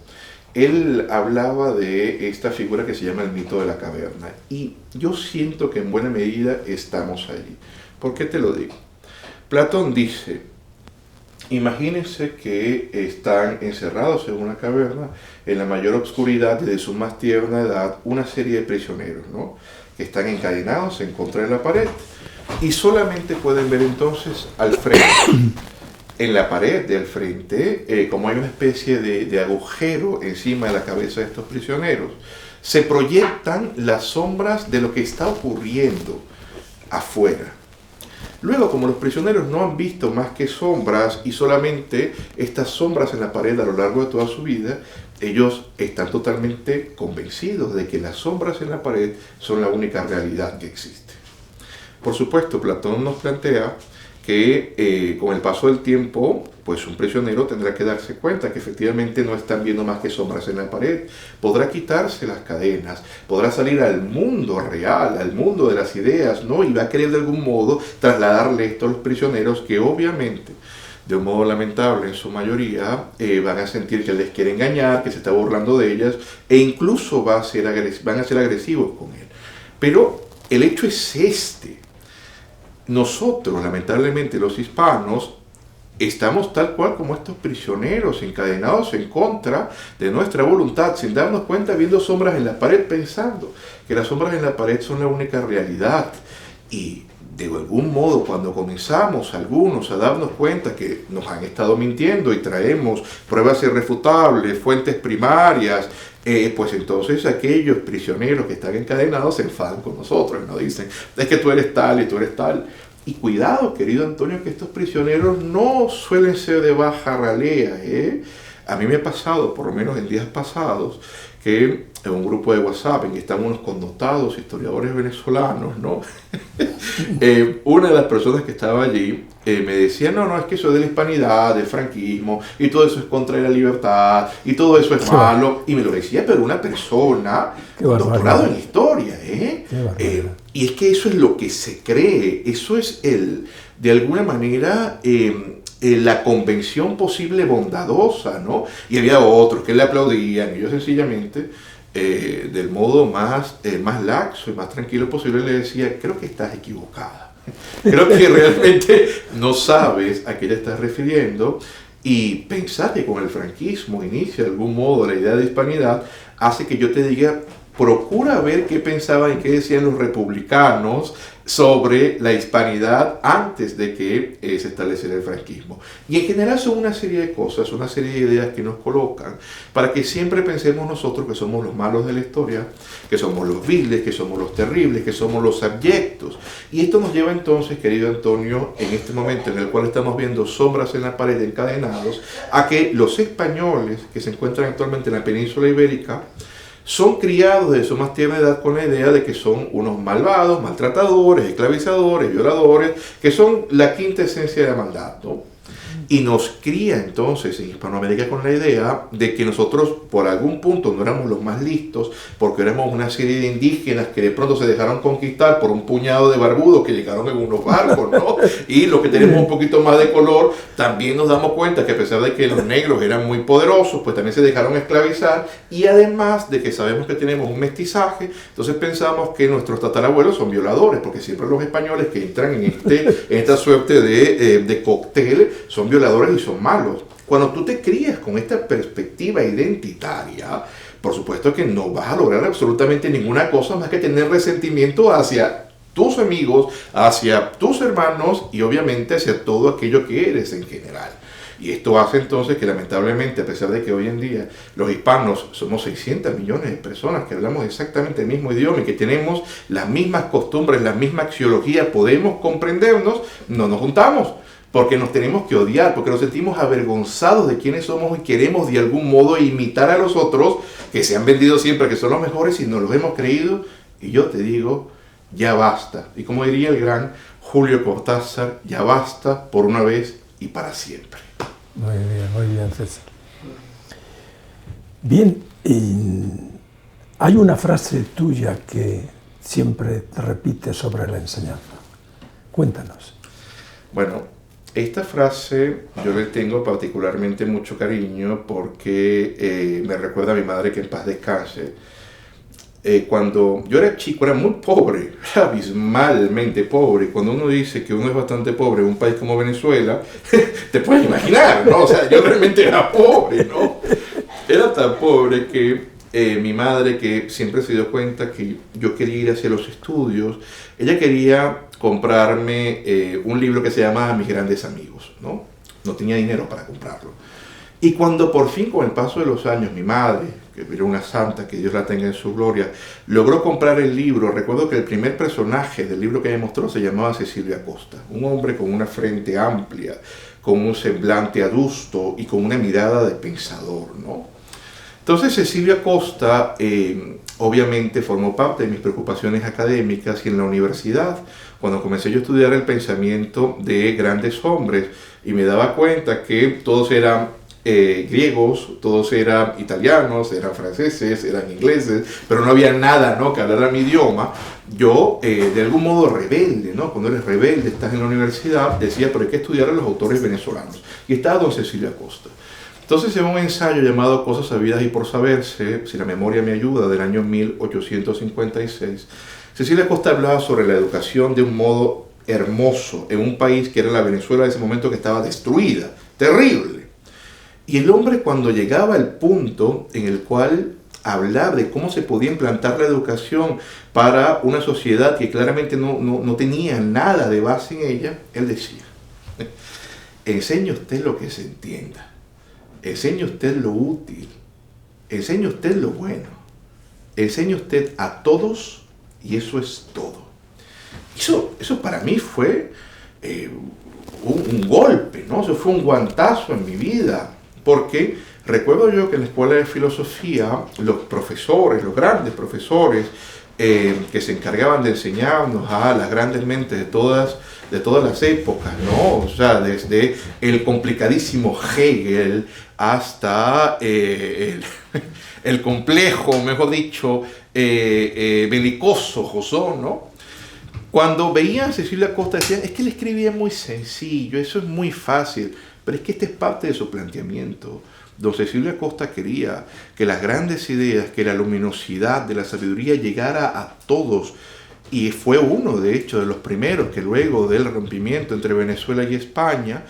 él hablaba de esta figura que se llama el mito de la caverna. Y yo siento que en buena medida estamos allí. ¿Por qué te lo digo? Platón dice, imagínense que están encerrados en una caverna, en la mayor oscuridad desde su más tierna edad, una serie de prisioneros, ¿no? Que están encadenados en contra de la pared. Y solamente pueden ver entonces al frente, en la pared del frente, como hay una especie de agujero encima de la cabeza de estos prisioneros, se proyectan las sombras de lo que está ocurriendo afuera. Luego, como los prisioneros no han visto más que sombras y solamente estas sombras en la pared a lo largo de toda su vida, ellos están totalmente convencidos de que las sombras en la pared son la única realidad que existe. Por supuesto, Platón nos plantea que con el paso del tiempo, pues un prisionero tendrá que darse cuenta que efectivamente no están viendo más que sombras en la pared. Podrá quitarse las cadenas, podrá salir al mundo real, al mundo de las ideas, ¿no? Y va a querer de algún modo trasladarle esto a los prisioneros que obviamente, de un modo lamentable en su mayoría, van a sentir que les quiere engañar, que se está burlando de ellas, e incluso van a ser agresivos con él. Pero el hecho es este. Nosotros, lamentablemente los hispanos, estamos tal cual como estos prisioneros encadenados en contra de nuestra voluntad, sin darnos cuenta, viendo sombras en la pared, pensando que las sombras en la pared son la única realidad. Y de algún modo, cuando comenzamos algunos a darnos cuenta que nos han estado mintiendo y traemos pruebas irrefutables, fuentes primarias, pues entonces aquellos prisioneros que están encadenados se enfadan con nosotros y nos dicen, es que tú eres tal y tú eres tal. Y cuidado, querido Antonio, que estos prisioneros no suelen ser de baja ralea. A mí me ha pasado, por lo menos en días pasados, que en un grupo de WhatsApp en que están unos connotados historiadores venezolanos, ¿no? Una de las personas que estaba allí me decía, no, es que eso es de la hispanidad, del franquismo, y todo eso es contra la libertad, y todo eso es malo. Y me lo decía, pero una persona con doctorado en historia, y es que eso es lo que se cree, eso es de alguna manera, la convención posible bondadosa, ¿no? Y había otros que le aplaudían, y yo sencillamente, del modo más laxo y más tranquilo posible, le decía, creo que estás equivocada. Creo que realmente no sabes a qué te estás refiriendo, y pensar que con el franquismo inicia de algún modo la idea de hispanidad hace que yo te diga, procura ver qué pensaban y qué decían los republicanos sobre la hispanidad antes de que se estableciera el franquismo. Y en general son una serie de cosas, una serie de ideas que nos colocan para que siempre pensemos nosotros que somos los malos de la historia, que somos los viles, que somos los terribles, que somos los abyectos. Y esto nos lleva entonces, querido Antonio, en este momento en el cual estamos viendo sombras en la pared encadenados, a que los españoles que se encuentran actualmente en la península ibérica son criados desde su más tierna edad con la idea de que son unos malvados, maltratadores, esclavizadores, violadores, que son la quinta esencia de la maldad, ¿no? Y nos cría entonces en Hispanoamérica con la idea de que nosotros por algún punto no éramos los más listos, porque éramos una serie de indígenas que de pronto se dejaron conquistar por un puñado de barbudos que llegaron en unos barcos, ¿no? Y los que tenemos un poquito más de color, también nos damos cuenta que a pesar de que los negros eran muy poderosos, pues también se dejaron esclavizar, y además de que sabemos que tenemos un mestizaje, entonces pensamos que nuestros tatarabuelos son violadores, porque siempre los españoles que entran en esta suerte de cóctel son violadores y son malos. Cuando tú te crías con esta perspectiva identitaria, por supuesto que no vas a lograr absolutamente ninguna cosa más que tener resentimiento hacia tus amigos, hacia tus hermanos y obviamente hacia todo aquello que eres en general. Y esto hace entonces que lamentablemente, a pesar de que hoy en día los hispanos somos 600 millones de personas que hablamos exactamente el mismo idioma y que tenemos las mismas costumbres, la misma axiología, podemos comprendernos, no nos juntamos. Porque nos tenemos que odiar, porque nos sentimos avergonzados de quiénes somos y queremos de algún modo imitar a los otros que se han vendido siempre que son los mejores y nos los hemos creído. Y yo te digo, ya basta. Y como diría el gran Julio Cortázar, ya basta por una vez y para siempre. Muy bien, César. Bien, hay una frase tuya que siempre te repites sobre la enseñanza. Cuéntanos. Bueno, esta frase yo le tengo particularmente mucho cariño porque me recuerda a mi madre, que en paz descanse. Cuando yo era chico era muy pobre, abismalmente pobre. Cuando uno dice que uno es bastante pobre en un país como Venezuela, te puedes imaginar, ¿no? O sea, yo realmente era pobre, ¿no? Era tan pobre que mi madre, que siempre se dio cuenta que yo quería ir hacia los estudios, ella quería comprarme un libro que se llama Mis Grandes Amigos, ¿no? No tenía dinero para comprarlo. Y cuando por fin, con el paso de los años, mi madre, que era una santa, que Dios la tenga en su gloria, logró comprar el libro, recuerdo que el primer personaje del libro que ella mostró se llamaba Cecilio Acosta, un hombre con una frente amplia, con un semblante adusto y con una mirada de pensador, ¿no? Entonces Cecilia Costa obviamente formó parte de mis preocupaciones académicas, y en la universidad, cuando comencé yo a estudiar el pensamiento de grandes hombres y me daba cuenta que todos eran griegos, todos eran italianos, eran franceses, eran ingleses, pero no había nada, ¿no?, que hablara mi idioma, yo de algún modo rebelde, ¿no? Cuando eres rebelde, estás en la universidad, decía, pero hay que estudiar a los autores venezolanos. Y estaba don Cecilia Costa. Entonces, en un ensayo llamado Cosas sabidas y por saberse, si la memoria me ayuda, del año 1856, Cecilia Costa hablaba sobre la educación de un modo hermoso en un país que era la Venezuela de ese momento, que estaba destruida, terrible. Y el hombre, cuando llegaba al punto en el cual hablaba de cómo se podía implantar la educación para una sociedad que claramente no tenía nada de base en ella, él decía, enseñe usted lo que se entienda. Enseñe usted lo útil, enseñe usted lo bueno, enseñe usted a todos, y eso es todo. Eso para mí fue un golpe, ¿no? Eso fue un guantazo en mi vida, porque recuerdo yo que en la escuela de filosofía los profesores, los grandes profesores que se encargaban de enseñarnos a las grandes mentes de todas las épocas, ¿no? O sea, desde el complicadísimo Hegel hasta el complejo, mejor dicho, belicoso Rousseau, ¿no? Cuando veían a Cecilia Costa decían, es que él escribía muy sencillo, eso es muy fácil, pero es que este es parte de su planteamiento. Don Cecilia Costa quería que las grandes ideas, que la luminosidad de la sabiduría llegara a todos, y fue uno, de hecho, de los primeros que luego del rompimiento entre Venezuela y España,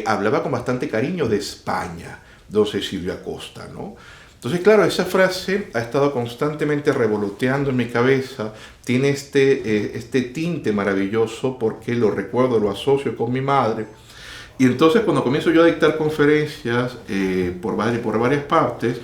hablaba con bastante cariño de España, don Cecilia Costa, ¿no? Entonces, claro, esa frase ha estado constantemente revoloteando en mi cabeza, tiene este tinte maravilloso porque lo recuerdo, lo asocio con mi madre. Y entonces, cuando comienzo yo a dictar conferencias por varias partes,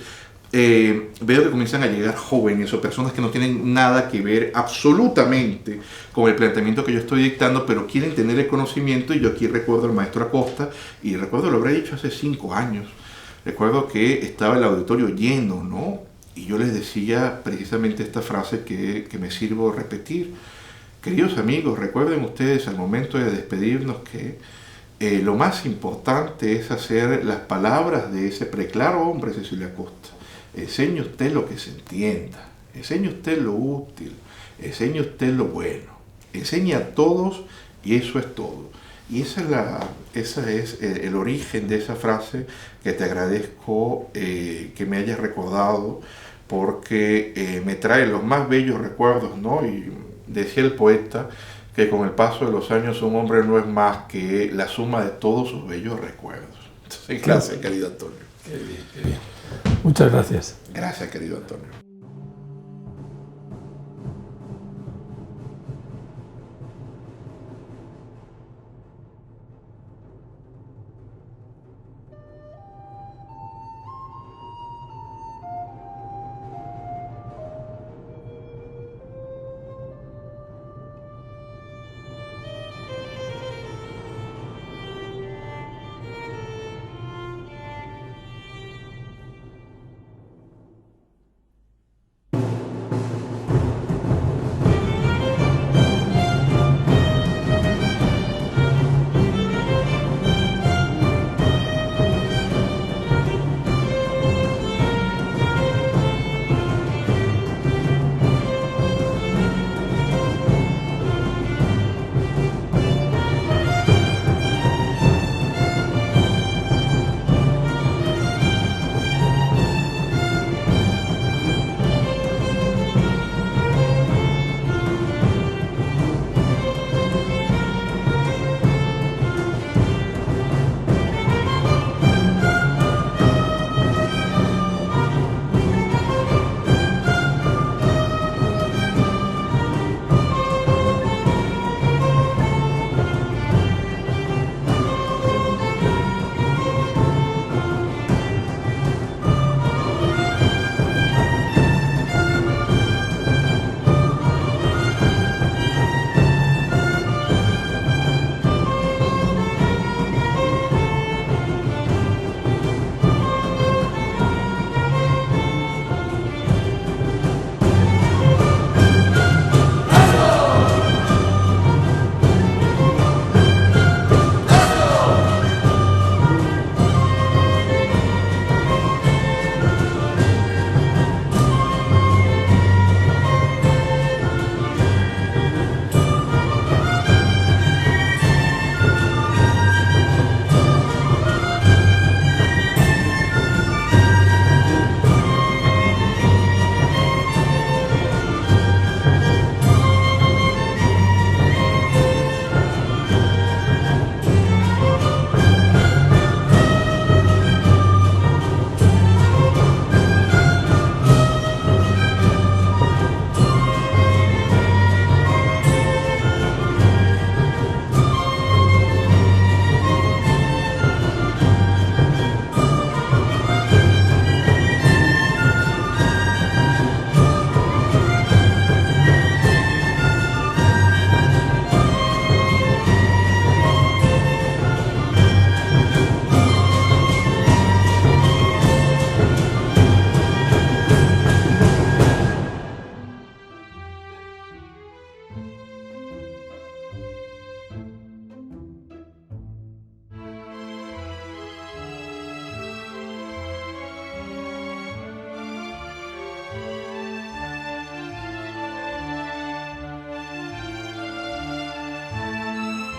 veo que comienzan a llegar jóvenes o personas que no tienen nada que ver absolutamente con el planteamiento que yo estoy dictando, pero quieren tener el conocimiento. Y yo aquí recuerdo al maestro Acosta, y recuerdo, lo habré dicho hace 5 años, recuerdo que estaba el auditorio lleno, ¿no? Y yo les decía precisamente esta frase que me sirvo repetir. Queridos amigos, recuerden ustedes al momento de despedirnos que lo más importante es hacer las palabras de ese preclaro hombre, Cecilia Costa. Enseñe usted lo que se entienda, enseñe usted lo útil, enseñe usted lo bueno, enseñe a todos, y eso es todo. Y ese es el origen de esa frase, que te agradezco que me hayas recordado, porque me trae los más bellos recuerdos, ¿no? Y decía el poeta que con el paso de los años un hombre no es más que la suma de todos sus bellos recuerdos. Entonces, gracias, querido Antonio. Qué bien, qué bien. Muchas gracias. Gracias, querido Antonio.